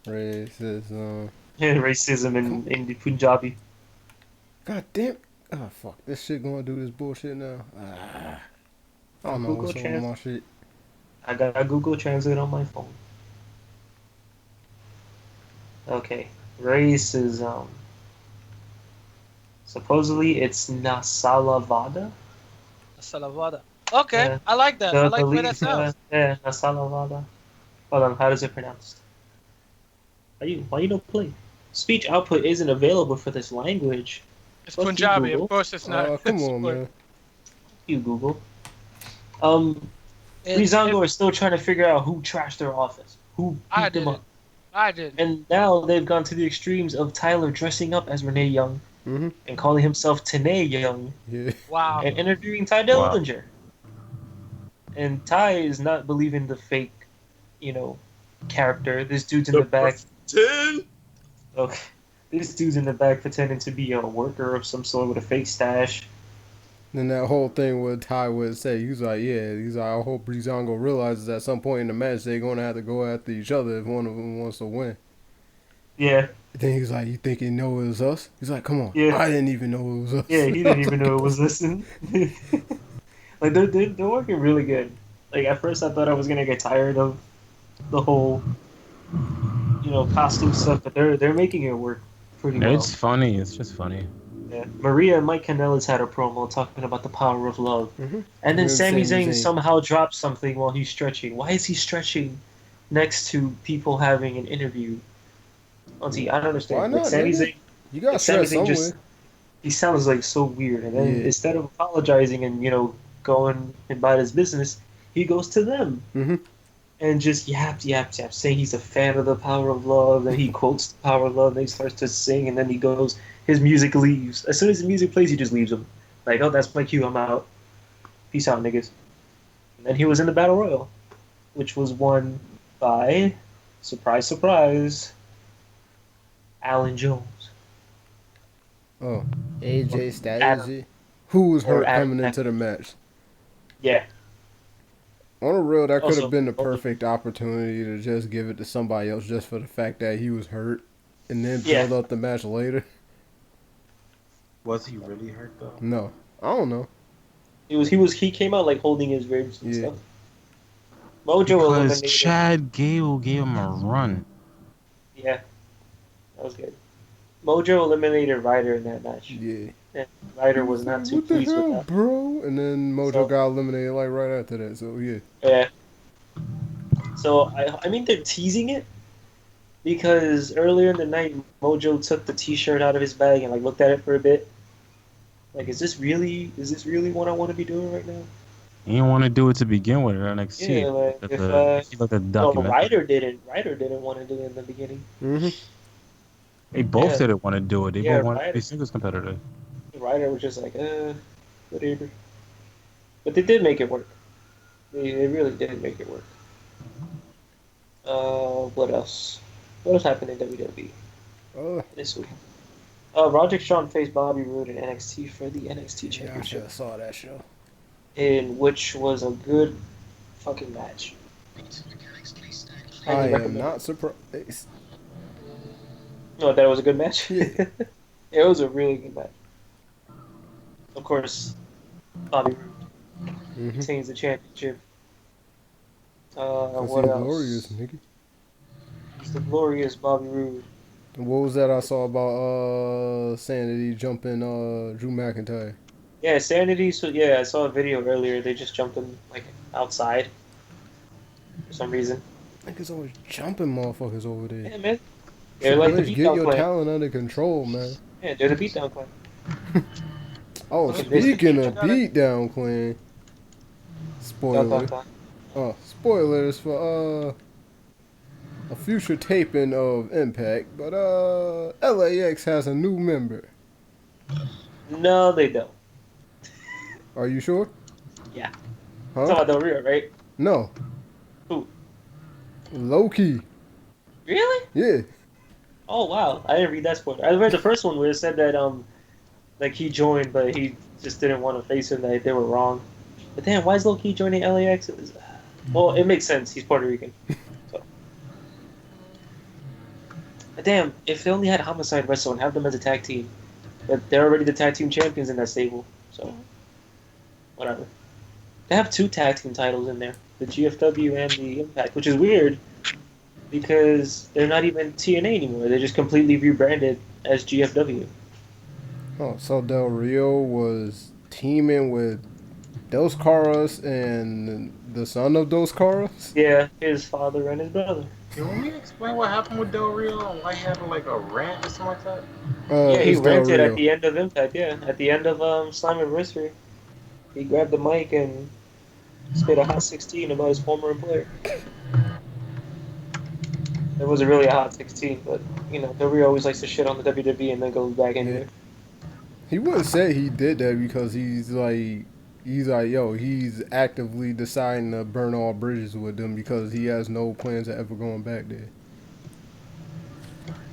Racism. Yeah, racism in the Punjabi. God damn. Oh fuck! This shit gonna do this bullshit now. I don't know what's on my shit. I got Google Translate on my phone. Okay. Race is supposedly it's Nasalavada. Salavada. Okay, Yeah. I like that. I The like the way that lead sounds. yeah, Nasalavada. Hold on, how does it pronounced? Why you don't play? Speech output isn't available for this language. It's Fuck you, Punjabi. Of Google. course, it's not. Come on, support. man. You Google. Um, It, Breezango are still trying to figure out who trashed their office, who I beat them did it. up, I did. and now they've gone to the extremes of Tyler dressing up as Renee Young Mhm. and calling himself Tanae Young Yeah. Wow. and interviewing Ty Wow. Dillinger. And Ty is not believing the fake, you know, character. This dude's in the back. 10. Okay. This dude's in the back pretending to be a worker of some sort with a fake stash. Then that whole thing with Ty would say, he's like, I hope Breezango realizes at some point in the match they're gonna have to go after each other if one of them wants to win. Yeah, Then he's like, you think he know it was us? He's like, come on, yeah, I didn't even know it was us. yeah. He didn't even know it was listening. Like they're working really good. Like at first I thought I was gonna get tired of the whole costume stuff, but they're making it work pretty well. It's funny. It's just funny. Yeah. Maria and Mike Kanellis had a promo talking about the power of love, Mhm. and then And Sami Sami Zayn Zayn. somehow dropped something while he's stretching. Why is he stretching next to people having an interview? I don't understand. Why Like not, Sami nigga? Zayn, You got Sami stress Zayn somewhere. he sounds like so weird. And then Yeah. instead of apologizing and going about his business, he goes to them Mhm. and just yap, saying he's a fan of the power of love. Then he quotes the power of love. Then he starts to sing, and then he goes. His music leaves. As soon as the music plays, he just leaves him. Like, oh, that's my cue. I'm out. Peace out, niggas. And then he was in the battle royal, which was won by, surprise, surprise, Alan Jones. Oh, AJ Adam. Styles. Who was Or hurt Adam coming into the match? Yeah. On the real, that could Also- have been the perfect opportunity to just give it to somebody else just for the fact that he was hurt, and then build up the match later. Was he really hurt though? No, I don't know. He came out like holding his ribs and Yeah. stuff. Mojo Because eliminated. Chad Gable gave him a run. Yeah, that was good. Mojo eliminated Ryder in that match. Yeah. And Ryder was not too What the pleased hell, with that. bro? And then Mojo So- got eliminated like right after that. So yeah. Yeah. So I mean they're teasing it because earlier in the night Mojo took the T-shirt out of his bag and like looked at it for a bit. Like, is this really what I want to be doing right now? He didn't want to do it to begin with at NXT. Yeah, like At if he looked at the no, documentary. Ryder didn't want to do it in the beginning. Mm-hmm. They both Yeah. didn't want to do it. They Yeah, both wanted to Ryder. be singles competitive. Ryder was just like, whatever. But they did make it work. They really did make it work. What else? What else happened in WWE this week? Roderick Strong faced Bobby Roode in NXT for the NXT Yeah, I Championship, should have saw that show. in which was a good fucking match. I Highly am recommend not it. surprised. No, that was a good match. Yeah. It was a really good match. Of course, Bobby Roode Mm-hmm. retains the championship. Cause What he's else? glorious, nigga. It's the glorious Bobby Roode. What was that I saw about Sanity jumping Drew McIntyre? Yeah, Sanity. So yeah, I saw a video earlier. They just jumped him like outside for some reason. Niggas always jumping motherfuckers over there. Yeah, man. They're like the Triple H, get beatdown your clan. talent under control, man. Yeah, they're the beatdown clan. Oh, Look at this. speaking of You gotta- beatdown clan, spoiler. Dun. Oh, spoilers for a future taping of Impact, but LAX has a new member. No, they don't. Are you sure? Yeah. Huh? It's about Del Rio, right? No. Who? Low-key. Really? Yeah. Oh wow, I didn't read that spoiler. I read the first one where it said that like he joined, but he just didn't want to face him. That they were wrong. But damn, why is Low-key joining LAX? Well, it makes sense. He's Puerto Rican. So. But damn, if they only had Homicide wrestle and have them as a tag team, but they're already the tag team champions in that stable. So whatever. They have two tag team titles in there, the GFW and the Impact, which is weird because they're not even TNA anymore. They just completely rebranded as GFW. Oh, so Del Rio was teaming with Dos Caras and the son of Dos Caras? Yeah, his father and his brother. Can we explain what happened with Del Rio and why he had like a rant or something like that? Yeah, he It's Del ranted at Rio. the end of Impact. Yeah, at the end of Slammiversary, he grabbed the mic and spit a hot 16 about his former employer. It wasn't really a hot 16, but Del Rio always likes to shit on the WWE and then goes back Yeah. anyway. He wouldn't say he did that because he's like, yo, he's actively deciding to burn all bridges with them because he has no plans of ever going back there.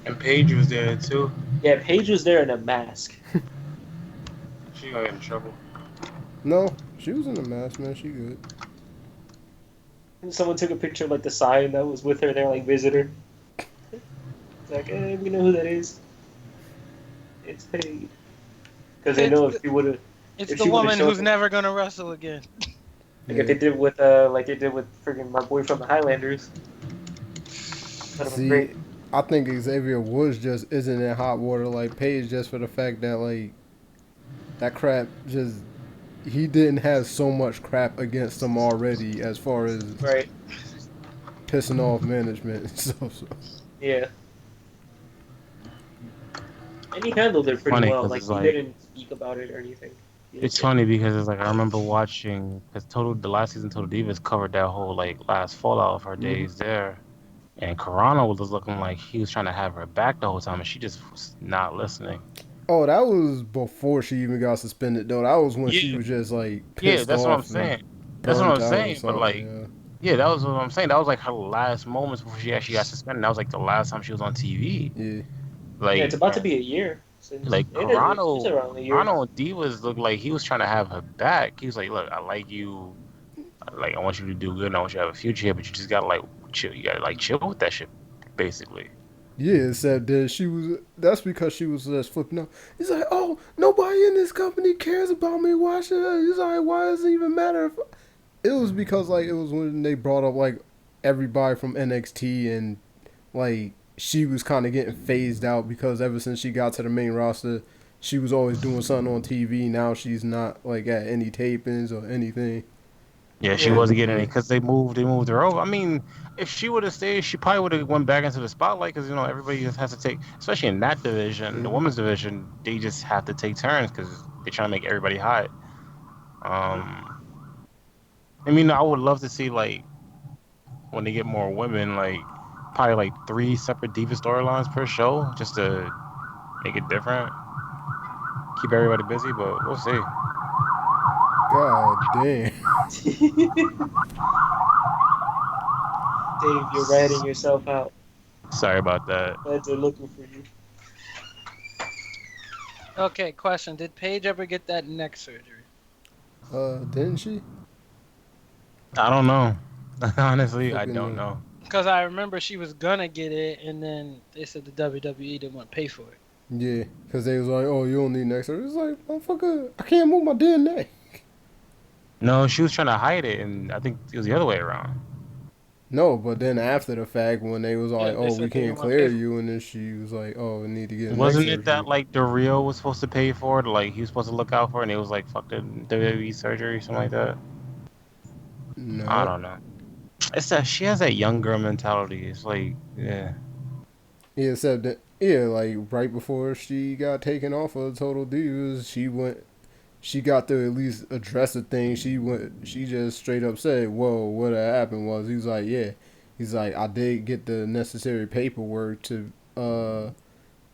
And Paige was there too. Yeah, Paige was there in a mask. She got in trouble. No, she was in the mask, man. She good. And someone took a picture of like the sign that was with her there, like visitor. It's like, we know who that is. It's Paige. Because they know if she would have, It's if the she would've woman showed who's them- never gonna wrestle again. like if they did with friggin' my boy from the Highlanders. That'd have been See, great. I think Xavier Woods just isn't in hot water like Paige just for the fact that like that crap just he didn't have so much crap against him already as far as Right. pissing off management and stuff. So. Yeah. And he handled it pretty Funny, well. 'cause Like it's he like- didn't speak about it or anything. It's funny because it's like I remember watching because the last season Total Divas covered that whole like last fallout of her days there, and Carano was looking like he was trying to have her back the whole time, and she just was not listening. Oh, that was before she even got suspended though. That was when she Yeah. was just like Yeah, pissed that's off. what I'm and saying. That's what burnt I'm out or saying. But something, like, yeah. yeah, that was what I'm saying. That was like her last moments before she actually got suspended. That was like the last time she was on TV. Yeah. Like, yeah, it's about to be a year since like it is Carano, around a year. Carano and Divas looked like he was trying to have her back. He was like, "Look, I like you. Like, I want you to do good. And I want you to have a future here, but you just gotta like chill. You gotta like chill with that shit, basically." Yeah, except that she was. That's because she was just flipping out. He's like, "Oh, nobody in this company cares about me. Why should I?" He's like, "Why does it even matter?" If it was because like it was when they brought up like everybody from NXT and like she was kind of getting phased out because ever since she got to the main roster, she was always doing something on TV. Now she's not like at any tapings or anything. Yeah, she Yeah. wasn't getting any because they moved her over. I mean, if she would have stayed, she probably would have went back into the spotlight because everybody just has to take, especially in that division, the women's division, they just have to take turns because they're trying to make everybody hot. I mean, I would love to see like when they get more women, like probably like 3 separate diva storylines per show, just to make it different, keep everybody busy. But we'll see. God damn. Dave, you're ratting yourself out. Sorry about that. Feds are looking for you. Okay, question: did Paige ever get that neck surgery? Didn't she? I don't know. Honestly, I Fucking don't know. Because I remember she was gonna get it, and then they said the WWE didn't want to pay for it. Yeah, because they was like, "Oh, you don't need neck surgery." It's like, motherfucker, I can't move my damn neck. No, she was trying to hide it, and I think it was the other way around. No, but then after the fact, when they was like, they "Oh, said we they can't didn't want clear to pay you," and then she was like, "Oh, we need to get." Wasn't neck it that surgery." like the Rio was supposed to pay for it? Like he was supposed to look out for it, and it was like fuck the WWE surgery, something like that. No. I don't know. It's that she has that young girl mentality. It's like, yeah. Yeah, except that like right before she got taken off of Total Divas, she got to at least address the thing. She just straight up said, "Whoa, what had happened was," he's like, "Yeah," he's like, "I did get the necessary paperwork to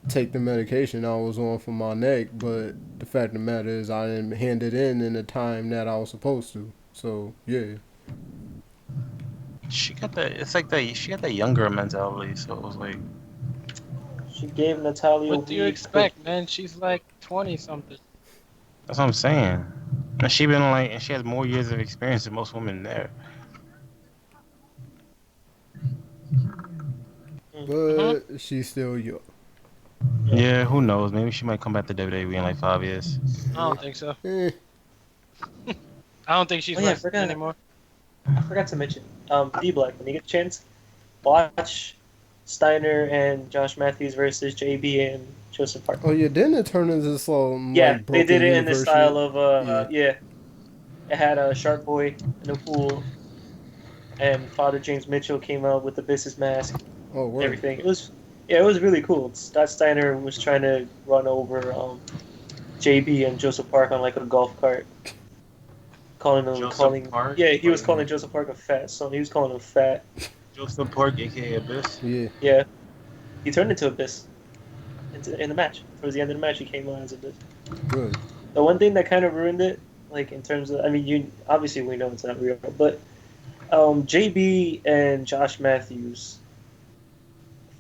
take the medication I was on for my neck, but the fact of the matter is I didn't hand it in the time that I was supposed to." So yeah. She got that. It's like that. She got that young girl mentality. So it was like, She gave Natalia. What do you expect, man? She's like 20 something. that's what I'm saying. And she been like, and she has more years of experience than most women there. But she's still young. Yeah, who knows? Maybe she might come back to WWE in like 5 years. I don't think so. Eh. I don't think she's Oh, yeah, I wrestling forgot. anymore. I forgot to mention. D Black, when you get a chance, watch Steiner and Josh Matthews versus JB and Joseph Park. Oh yeah, didn't it turn into this little Yeah, like they broken did it in the universe style shit? of Yeah. yeah. It had a Shark Boy in a pool, and Father James Mitchell came out with the business mask, Oh word. everything. It was yeah, it was really cool. Scott Steiner was trying to run over JB and Joseph Park on like a golf cart, Joseph calling Park, yeah, he was like calling Joseph Park a fat son. He was calling him fat. Joseph Park, aka Abyss. Yeah. Yeah, he turned into Abyss in the match. Towards the end of the match, he came on as Abyss. Good. The one thing that kind of ruined it, like in terms of, I mean, you obviously we know it's not real, but JB and Josh Matthews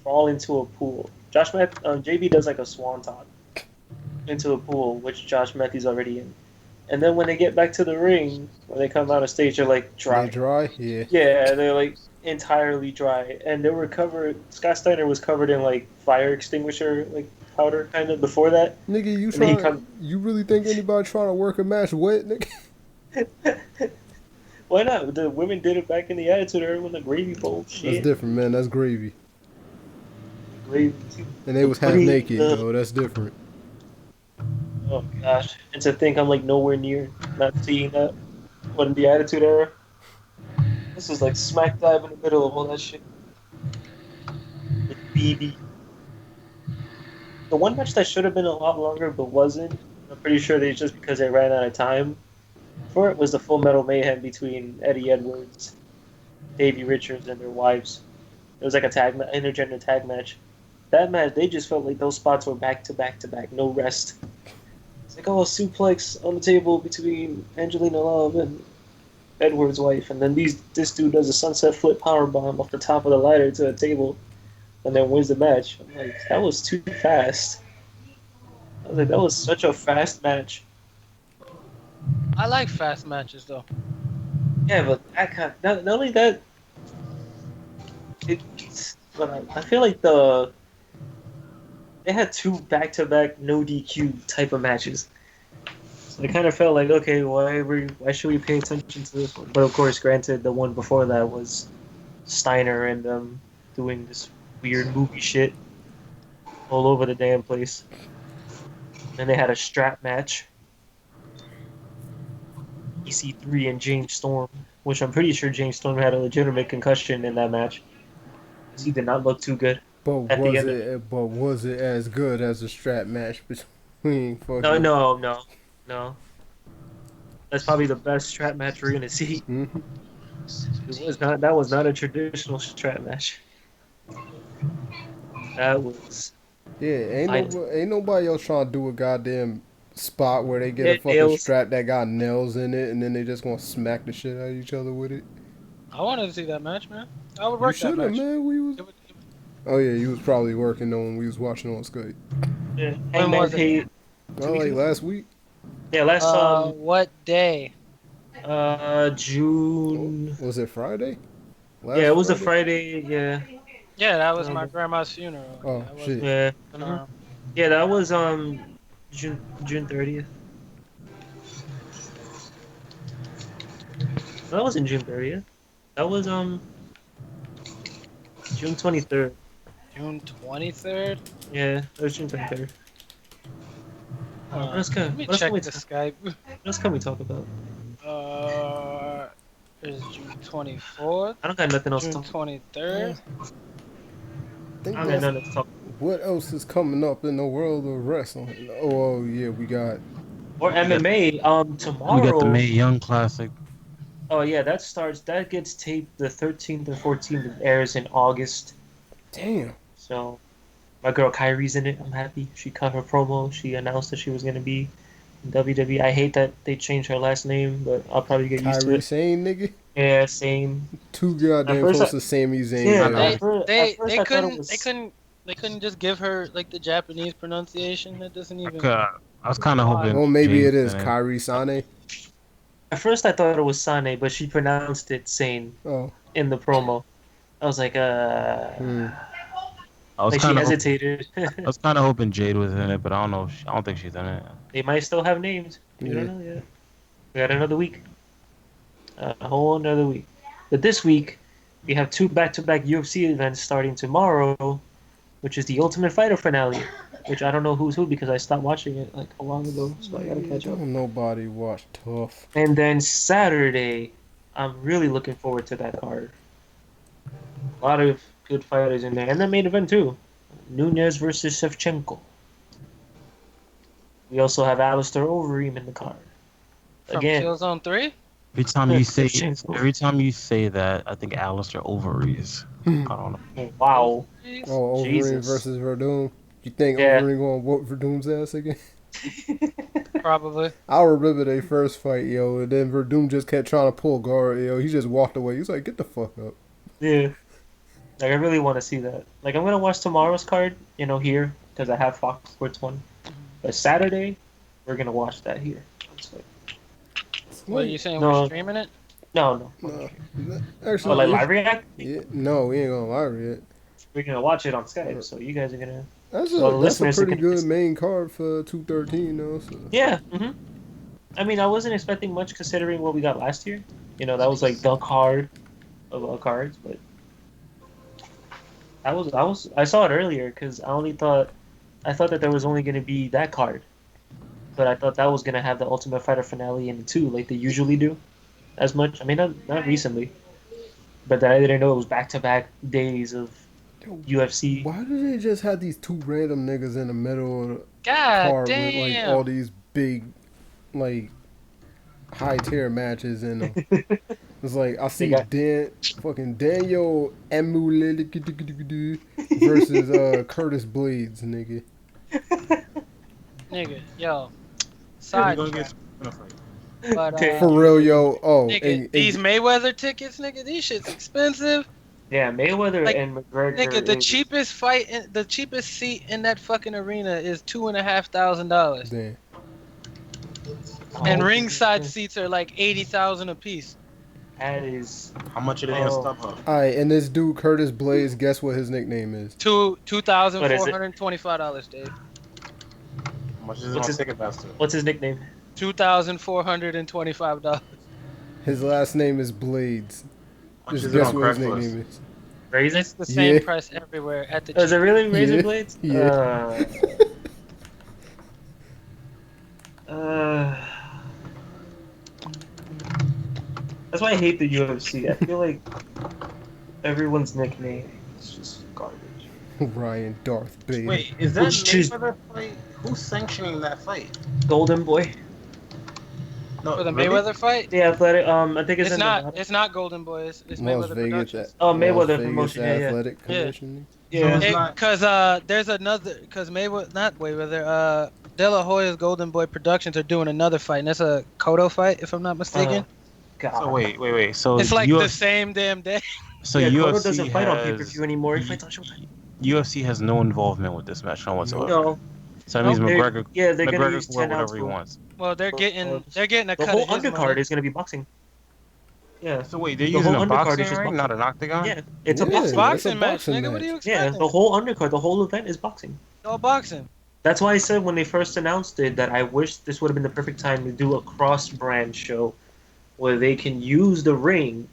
fall into a pool. JB does like a swanton into a pool, which Josh Matthews already in. And then when they get back to the ring, when they come out of stage, they're like They dry. dry? Yeah. Yeah, they're like entirely dry, and they were covered. Scott Steiner was covered in like fire extinguisher like powder kind of before that. Nigga, And then he come. you really think anybody trying to work a match wet, nigga? Why not? The women did it back in the Attitude Era when the gravy bowl That's shit. different, man. That's gravy. Gravy. And they was half Pretty, naked, though. That's different. Oh gosh, and to think I'm like nowhere near not seeing that. What in the Attitude Era? This is like smack dab in the middle of all that shit. With BB. The one match that should have been a lot longer but wasn't, I'm pretty sure they just because they ran out of time for it, was the Full Metal Mayhem between Eddie Edwards, Davey Richards, and their wives. It was like a intergender tag match. That match, they just felt like those spots were back to back to back, no rest. It's like, oh, suplex on the table between Angelina Love and Edwards' wife, and then this dude does a sunset flip power bomb off the top of the ladder to the table, and then wins the match. I'm like, that was too fast. I was like, that was such a fast match. I like fast matches though. Yeah, but not only that, but I feel like they had two back-to-back no DQ type of matches. So I kind of felt like, okay, why should we pay attention to this one? But of course, granted, the one before that was Steiner and them doing this weird movie shit all over the damn place. Then they had a strap match. EC3 and James Storm, which I'm pretty sure James Storm had a legitimate concussion in that match. He did not look too good. But At the was end it? But was it as good as a strap match between? Fucking... No. That's probably the best strap match we're gonna see. Mhm. It was not. That was not a traditional strap match. That was. Yeah, ain't nobody else trying to do a goddamn spot where they get Yeah, a fucking nails. strap that got nails in it, and then they just gonna smack the shit out of each other with it. I wanted to see that match, man. I would You work that should have, match. man. We was. It would- Oh yeah, you was probably working though when we was watching on Skype. Yeah, When Hangman was it? Page. Oh, like last week. Yeah, last what day? June. Was it Friday? Last Yeah, it was Friday? a Friday. Yeah. Yeah, that was my grandma's funeral. Oh, Yeah, I wasn't shit. Yeah. around. Yeah, that was June 30th. That wasn't June 30th. That was June 23rd. June 23rd. Yeah, that was June 23rd. Let's go. Let me What else check can we the talk? Skype. What else can we talk about? Is June 24th? I don't got nothing else to June talk. 23rd? Think I don't got that's- nothing to talk. What else is coming up in the world of wrestling? Oh yeah, we got. Or MMA. Tomorrow. We got the Mae Young Classic. Oh yeah, that starts. That gets taped the 13th and 14th. It airs in August. Damn. So, my girl Kyrie's in it. I'm happy. She cut her promo. She announced that she was gonna be in WWE. I hate that they changed her last name, but I'll probably get used to Kyrie it. Sane, nigga. Yeah, same. Two goddamn At first close I- to Sami Zayn. Yeah, yo. at first I thought it was- They couldn't just give her like the Japanese pronunciation. That doesn't even. I was kind of hoping. Well, maybe it James is did Kyrie Sane. At first I thought it was Sane, but she pronounced it Sane Oh. in the promo. I was like, Hmm. I was like she kind of. hesitated. I was kind of hoping Jade was in it, but I don't know. I don't think she's in it. They might still have names. We Yeah. don't know yet. We got another week. A whole another week. But this week, We have 2 back-to-back UFC events starting tomorrow, which is the Ultimate Fighter finale, which I don't know who's who because I stopped watching it like a while ago, so I gotta catch up. Don't nobody watch Tough. And then Saturday, I'm really looking forward to that card. A lot of good fighters in there, and the main event too, Nunez versus Shevchenko. We also have Alistair Overeem in the card. From Again, Killzone 3? Every time you say that, I think Alistair ovaries. I don't know. wow. Oh, Overeem Jesus. versus Verdum. You think Yeah. Overeem gonna whoop Verdum's ass again? Probably. I remember their first fight, yo, and then Verdum just kept trying to pull guard, yo. He just walked away. He was like, get the fuck up. Yeah. Like, I really want to see that. Like, I'm going to watch tomorrow's card, here, because I have Fox Sports 1. But Saturday, we're going to watch that here. What are you saying? No. We're streaming it? No. No. Oh, Actually, like live react? yeah, no, we ain't gonna live it. We're going to watch it on Skype, so you guys are going to... That's So the a listeners pretty can- good main card for 213, though. So. Yeah. I mean, I wasn't expecting much considering what we got last year. That was like the card of all cards, but I saw it earlier because I thought that there was only going to be that card, but I thought that was going to have the Ultimate Fighter finale in it too, like they usually do. As much, I mean, not recently, but I didn't know it was back-to-back days of UFC. Why do they just have these 2 random niggas in the middle of the God card with like damn. all these big, like, high tier matches in them? It's like I see fucking Daniel Emu versus Curtis Blades, nigga. Nigga, yo. We Side gonna track. get in a fight. But, For real, yo. Oh, nigga, these Mayweather tickets, nigga, these shit's expensive. Yeah, Mayweather Like, and McGregor. Nigga, the is- cheapest seat in that fucking arena is $2,500, damn. and Oh, ringside seats are like $80,000 a piece. That is How much are they on StubHub? Alright, and this dude Curtis Blades, guess what his nickname is? $2,425, Dave. How much is it What's on his- Ticketmaster? what's his nickname? $2,425. His last name is Blades. How much Just is it guess on what his Craigslist? nickname is. Razor? It's the same Yeah. price everywhere at the. Oh, is it really Razor Yeah. Blades? Yeah. That's why I hate the UFC. I feel like everyone's nickname is just garbage. Ryan Darth Vader. Wait, is that Which is- Mayweather fight? Who's sanctioning that fight? Golden Boy. No, For the really? Mayweather fight? The athletic. I think it's It's in not. Nevada. It's not Golden Boy. It's Las Mayweather Vegas. Productions. Oh, Mayweather Las Vegas promotion, yeah. Athletic Yeah. Commission. Yeah. It's not- Because there's another. Because Mayweather, not Mayweather. De La Hoya's Golden Boy Productions are doing another fight, and that's a Kodo fight, if I'm not mistaken. God. So wait. So it's like the UFC, same damn day. so yeah, Cotto UFC doesn't fight on has- pay-per-view anymore. He fights on Showtime. UFC has no involvement with this match, no whatsoever. No. So that means No, McGregor. Yeah, they're gonna McGregor use can wear 10 ounce whatever he rule. wants. Well, they're getting a The cut whole of his undercard money. is gonna be boxing. Yeah. So wait, they're The using whole a undercard boxing is just ring, boxing. not an octagon? Yeah, it's a Yeah. boxing. It's that's boxing a match, boxing nigga. What are you match. Yeah, expecting? the whole undercard, the whole event is boxing. All boxing. That's why I said when they first announced it that I wish this would have been the perfect time to do a cross-brand show where they can use the ring.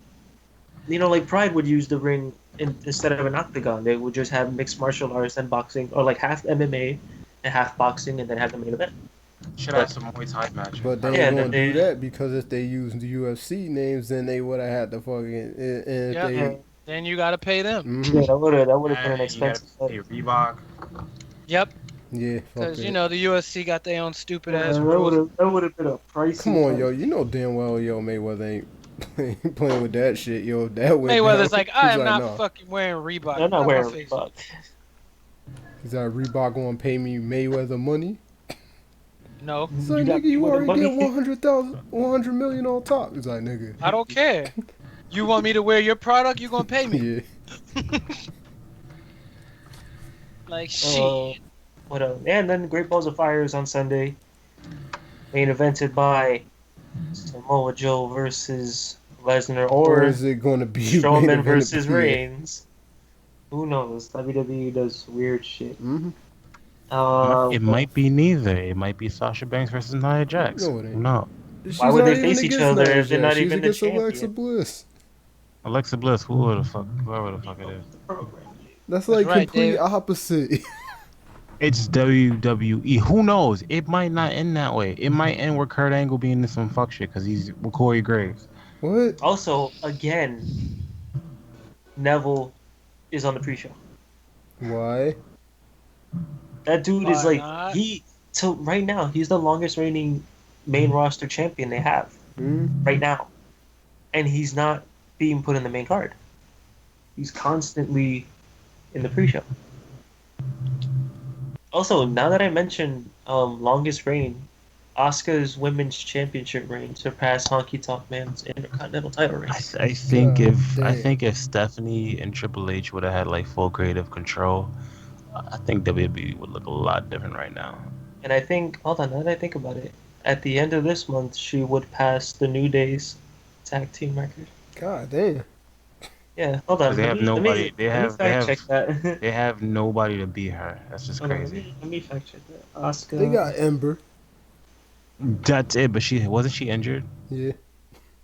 Like Pride would use the ring instead of an octagon. They would just have mixed martial arts and boxing, or like half MMA and half boxing, and then have the main event. Should have some Muay Thai matches. But they Yeah, ain't gonna they- do that because if they used the UFC names, then they would have had to fucking. And if Yeah. they, Then you gotta pay them. Mhm. Yeah, that would have been an And you expensive. gotta pay Reebok. Yep. Yeah, fuck Because that. the USC got their own stupid Yeah, ass that rules. would have been a pricey. Come on, yo. You know damn well, yo, Mayweather ain't playing with that shit, yo. That went Mayweather's down. like, I am He's not nah. fucking wearing Reebok. I'm Get not out wearing my face. Reebok. He's like, Reebok gonna pay me Mayweather money. No, He's like, got nigga, you more already money. get 100,000, 100 million on top. He's like, nigga. I don't care. You want me to wear your product? You gonna pay me? Yeah. Like Uh, shit. What else? And then Great Balls of Fire is on Sunday. Main evented by Samoa Joe versus Lesnar, Or or is it gonna be Strowman main versus event? Reigns. Who knows? WWE does weird shit. Mhm. It might be neither. It might be Sasha Banks versus Nia Jax. No, it ain't. No. She's Why would not they even face each against other Nia if they're Jax. not She's even the against Alexa champion? Bliss. Alexa Bliss, whoever the fuck it is. The program. That's That's like right, complete David. opposite. It's WWE. Who knows? It might not end that way. It might end with Kurt Angle being in some fuck shit because he's with Corey Graves. What? Also, again, Neville is on the pre-show. Why? That dude is Why like not? so right now he's the longest reigning main roster champion they have Hmm? right now, and he's not being put in the main card. He's constantly in the pre-show. Also, now that I mentioned longest reign, Asuka's women's championship reign surpassed Honky Tonk Man's Intercontinental title reign. I think God I damn. think if Stephanie and Triple H would have had like full creative control, I think WWE would look a lot different right now. And I think, hold on, now that I think about it, at the end of this month, she would pass the New Day's tag team record. God damn. Yeah, hold on. Because they have nobody. Let me fact check that. They have nobody to beat her. That's just Hold on, crazy. let me fact check that. Asuka. They got Ember. That's it. But she wasn't she injured? Yeah.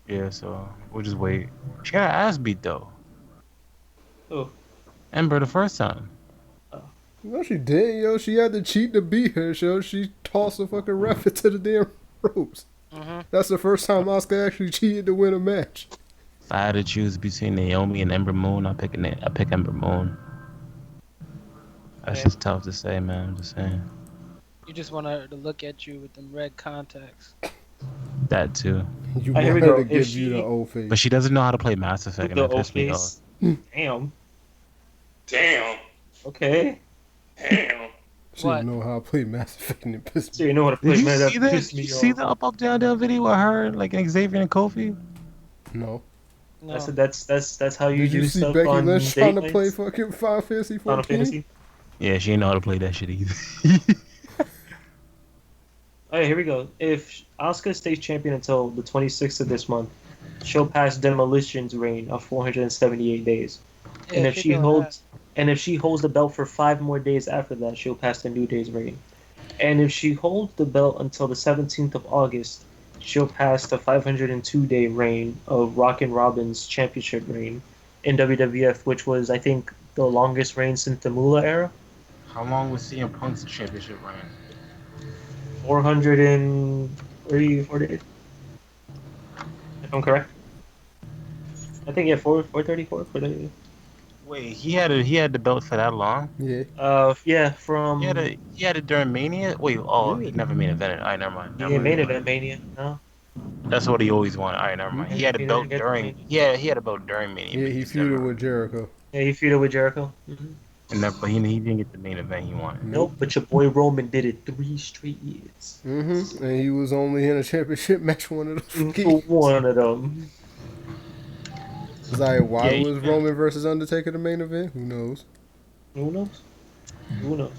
Yeah. So we'll just wait. She got her ass beat though. Oh, Ember the first time. No, she didn't, yo. She had to cheat to beat her, so she tossed the fucking ref into the damn ropes. Mm-hmm. That's the first time Asuka actually cheated to win a match. If I had to choose between Naomi and Ember Moon, I pick Ember Moon. That's Yeah. just tough to say, man. I'm just saying You just want her to look at you with them red contacts. that too. You Here want we her go. to If give she- you the old face. But she doesn't know how to play Mass Effect, and the that old pissed me off. face. Damn. Damn. Okay. Damn. She What? didn't know how to play Mass Effect and it pissed So me. you know what to play, Did you man. That see that? pissed Did me you see off. the up down down video with her, like and Xavier and Kofi? No. No. That's how you Did you do see stuff Becky on Lynch trying to date play nights? fucking Final Fantasy Final 14? Fantasy. Yeah, she didn't know how to play that shit either. Alright, here we go. If Asuka stays champion until the 26th of this month, she'll pass Demolition's reign of 478 days. Yeah, and if she she doing holds the belt for 5 more days after that, she'll pass the New Day's reign. And if she holds the belt until the 17th of August, she'll pass the 502-day reign of Rockin' Robin's championship reign in WWF, which was, I think, the longest reign since the Moolah era. How long was CM Punk's championship reign? 434 days. If I'm correct. I think, yeah, 434, 434. Wait, he had the belt for that long? Yeah. Yeah, from... He had it during Mania. Wait, oh, Yeah. he never main evented. All right, never mind. Yeah, main event Mania. No. That's what he always wanted. All right, never mind. He had a He belt didn't get the during. Mania. Yeah, he had a belt during Mania. Yeah, but he just never- feuded with Jericho. Yeah, he feuded with Jericho. But he didn't get the main event he wanted. Nope, but your boy Roman did it 3 straight years. Mm-hmm. And he was only in a championship match one of those For one of them. It's like, why Yeah, was Roman versus Undertaker the main event? Who knows? Who knows? Who knows?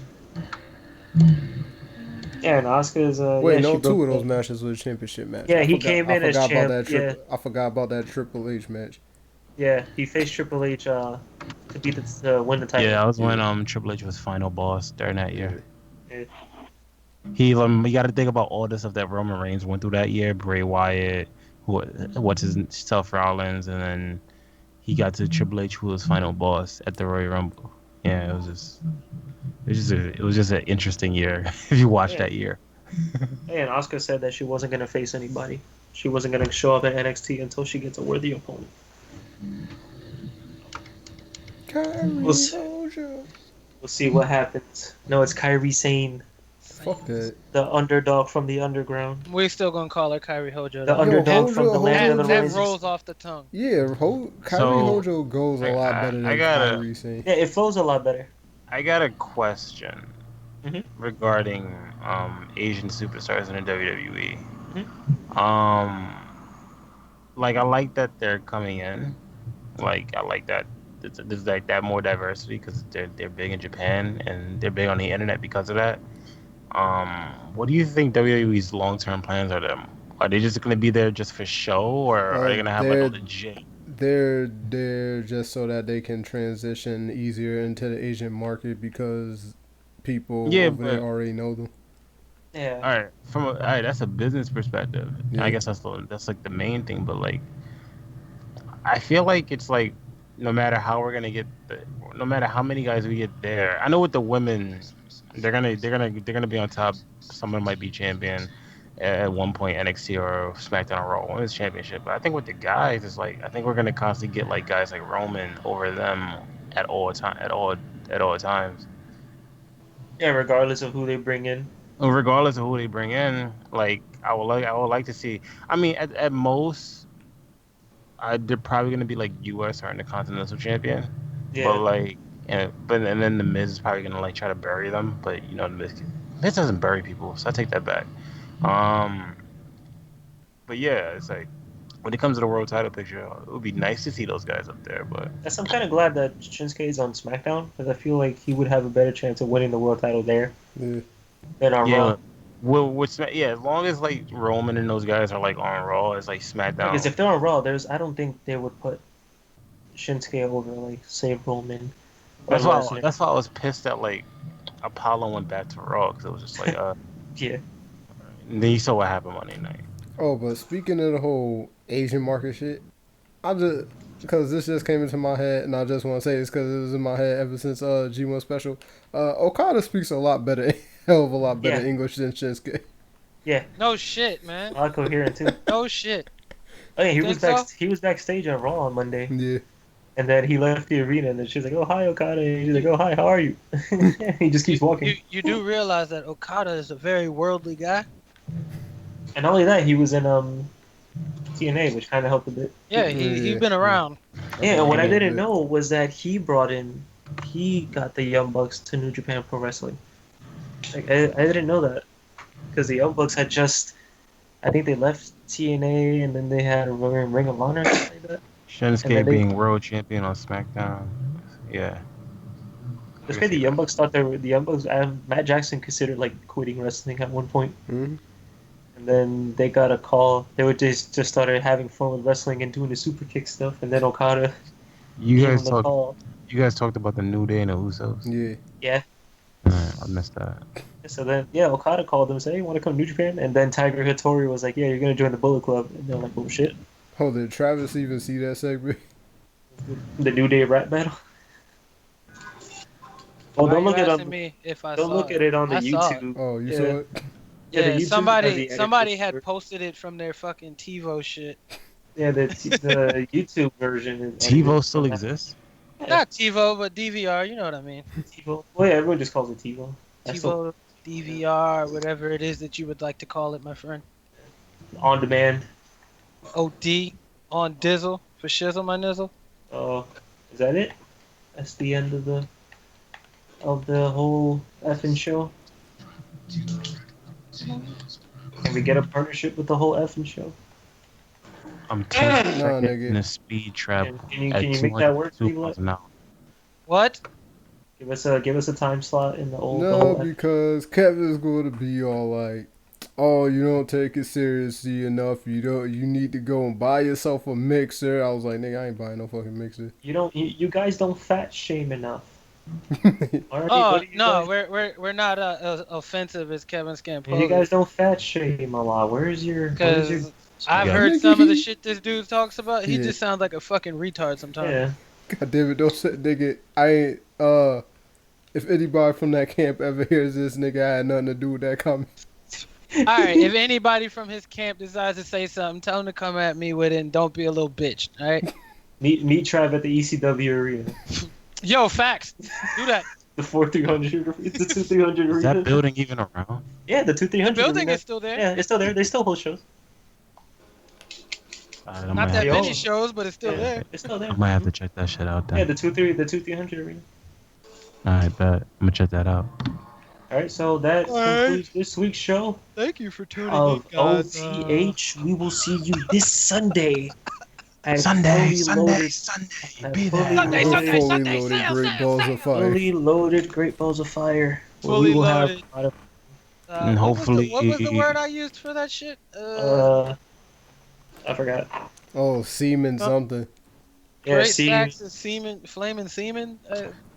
Yeah, and Asuka's. Wait, yeah, no, she two broke of those the- matches were championship matches. Yeah, I he forgot- came in I as forgot about champ, that I forgot about that Triple H match. Yeah, he faced Triple H to beat to win the title. Yeah, that was when Triple H was final boss during that year. Yeah. You got to think about all the stuff that Roman Reigns went through that year. Bray Wyatt, what's his Seth Rollins, and then he got to Triple H, who was final boss at the Royal Rumble. Yeah, it was just an interesting year if you watch that year. And Asuka said that she wasn't gonna face anybody. She wasn't gonna show up at NXT until she gets a worthy opponent. We'll see what happens. No, it's Kairi Sane, Fuck that. the underdog from the underground. We still gonna call her Kyrie Hojo. The though. underdog from the Hojo- land of That, the that rising. rolls off the tongue. Yeah, Kyrie So, Hojo goes a lot better than I gotta- Kyrie Sane. Yeah, it flows a lot better. I got a question Mhm. regarding Asian superstars in the WWE. Like I like that they're coming in. Like I like that there's like that more diversity because they're big in Japan and they're big on the internet because of that. What do you think WWE's long-term plans are? Them are they just gonna be there just for show, or are they gonna have like a legit? They're there just so that they can transition easier into the Asian market because people over there already know them. Yeah. All right, that's a business perspective. Yeah. I guess that's like the main thing, but like I feel like it's like no matter how we're gonna get, no matter how many guys we get there. I know with the women, they're gonna be on top. Someone might be champion at one point NXT or SmackDown or Raw Women's Championship. But I think with the guys, it's like I think we're gonna constantly get like guys like Roman over them at all times. Yeah, regardless of who they bring in. Regardless of who they bring in, like I would like to see. I mean, at most, they're probably gonna be like U.S. or Intercontinental Champion, but Yeah. like, and then the Miz is probably gonna like try to bury them, but you know the Miz doesn't bury people, so I take that back. Um, but yeah, it's like when it comes to the world title picture, it would be nice to see those guys up there, but Yes, I'm kind of glad that Shinsuke is on SmackDown because I feel like he would have a better chance of winning the world title there Yeah. than on yeah. Raw. Yeah, as long as like Roman and those guys are like on Raw, it's like Because SmackDown. if they're on Raw, I don't think they would put Shinsuke over like say Roman or Lesnar. That's why I was pissed that like Apollo went back to Raw because it was just like Yeah. and then you saw what happened Monday night. Oh, but speaking of the whole Asian market shit, I just because this just came into my head, and I just want to say this because it was in my head ever since G1 special. Okada speaks a lot better, hell of a lot better Yeah. English than Shinsuke. Yeah. No shit, man. A lot coherent too. No shit. Oh yeah, Think so? he was backstage on Raw on Monday, Yeah. and then he left the arena, and then she's like, "Oh hi Okada," and he's like, "Oh hi, how are you?" He just keeps walking. You do realize that Okada is a very worldly guy? And not only that, he was in TNA, which kind of helped a bit. Yeah, he's been around. Yeah, and what I Yeah. didn't know was that he got the Young Bucks to New Japan Pro Wrestling. Like I didn't know that because the Young Bucks had I think they left TNA and then they had a Ring of Honor or something like that. And Shinsuke then being world champion on SmackDown. Yeah. That's why the Young Bucks thought the Young Bucks. Matt Jackson considered like quitting wrestling at one point, Mhm. and then they got a call. They would just started having fun with wrestling and doing the super kick stuff, and then Okada You gave guys him the talked. call. You guys talked about the New Day and the Usos. Yeah. Yeah. I missed that. So then, Okada called them and said, "Hey, you want to come to New Japan?" And then Tiger Hattori was like, "Yeah, you're gonna join the Bullet Club." And they're like, "Oh shit, Oh, did Travis even see that segment? the New Day rap battle." Well, Why don't you look at asking it. me if I Don't saw look at it on the I saw it. YouTube. Oh, you Yeah. saw it? Yeah, the Yeah, YouTube has somebody the edited had version. posted it from their fucking TiVo shit. Yeah, the YouTube version is TiVo edited. still exists. Yeah. Not TiVo, but DVR. You know what I mean? TiVo. Well, yeah, everyone just calls it TiVo. That's TiVo, DVR, whatever it is that you would like to call it, my friend. on demand. OD on Dizzle for shizzle my nizzle. Is that it? That's the end of the whole effing show. Can we get a partnership with the whole effing show? I'm 10 Nah, seconds nigga. in a speed trap Can you at make that work, 202 Steve? miles an hour. What? Give us a time slot in the whole. the No, whole because Kevin's going to be all like, "Oh, you don't take it seriously enough. You need to go and buy yourself a mixer." I was like, "Nigga, I ain't buying no fucking mixer." You guys don't fat shame enough. Alright, Oh what do you no, guys- we're not as offensive as Kevin Scampo. You guys don't fat shame a lot. Where's your? Because I've Yeah. heard Nigga, some of the he- shit this dude talks about. He Yeah. just sounds like a fucking retard sometimes. Yeah. God damn it, don't say, nigga. I ain't, if anybody from that camp ever hears this, nigga, I had nothing to do with that comment. All right, if anybody from his camp decides to say something, tell him to come at me with it and don't be a little bitch. All right. Meet Trav at the ECW arena. Yo, facts. Do that. The 4300, the 2300 Is arena. that building even around? Yeah, the The 2300 building arena. is still there. Yeah, it's still there. They still hold shows. I Not might that They many all- shows, but it's still Yeah, there. it's still there. I might have to check that shit out Yeah, then. the 2300 arena. Alright, bet. I'm gonna check that out. All right, so that Alright. concludes this week's show Thank you for tuning of in, guys. OTH. We will see you this Sunday. At Sunday, fully Sunday, loaded, be at fully there. Sunday, loaded, Fully Sunday, loaded sale, great sale, balls sale. of fire. fully loaded Great Balls of Fire. where Fully we will loaded. have a lot of, And what was the hopefully- word I used for that shit? I forgot. Oh, semen something. Yeah, Great see, Sacks and Semen, Flaming Semen.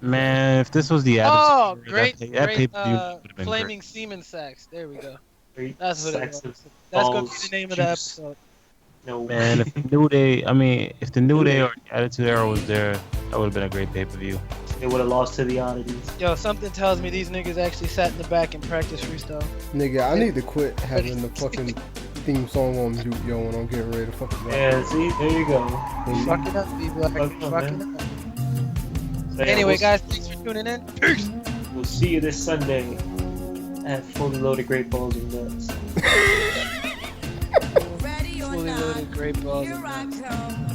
Man, if this was the Oh, attitude, great, that great, pay-per-view would've been Flaming great. Semen Sacks. There we go. Great That's what it Sacks was. of That's gonna be balls the name of the juice. episode. No. Man, if the New Day, if the New Day or the Attitude Era was there, that would have been a great pay-per-view. They would have lost to the oddities. Yo, something tells me these niggas actually sat in the back and practiced freestyle. Nigga, I need to quit having the fucking theme song on mute, yo, when I'm getting ready to fucking rap. Yeah, see, there you go. Fuck it up, B-Black. Fuck it up, Fuck it man. up. So, yeah, Anyway, we'll, guys, thanks for tuning in. Peace. we'll see you this Sunday at Fully Loaded Great Balls and Guts. Ready or Fully not, loaded great balls here and I nuts. come.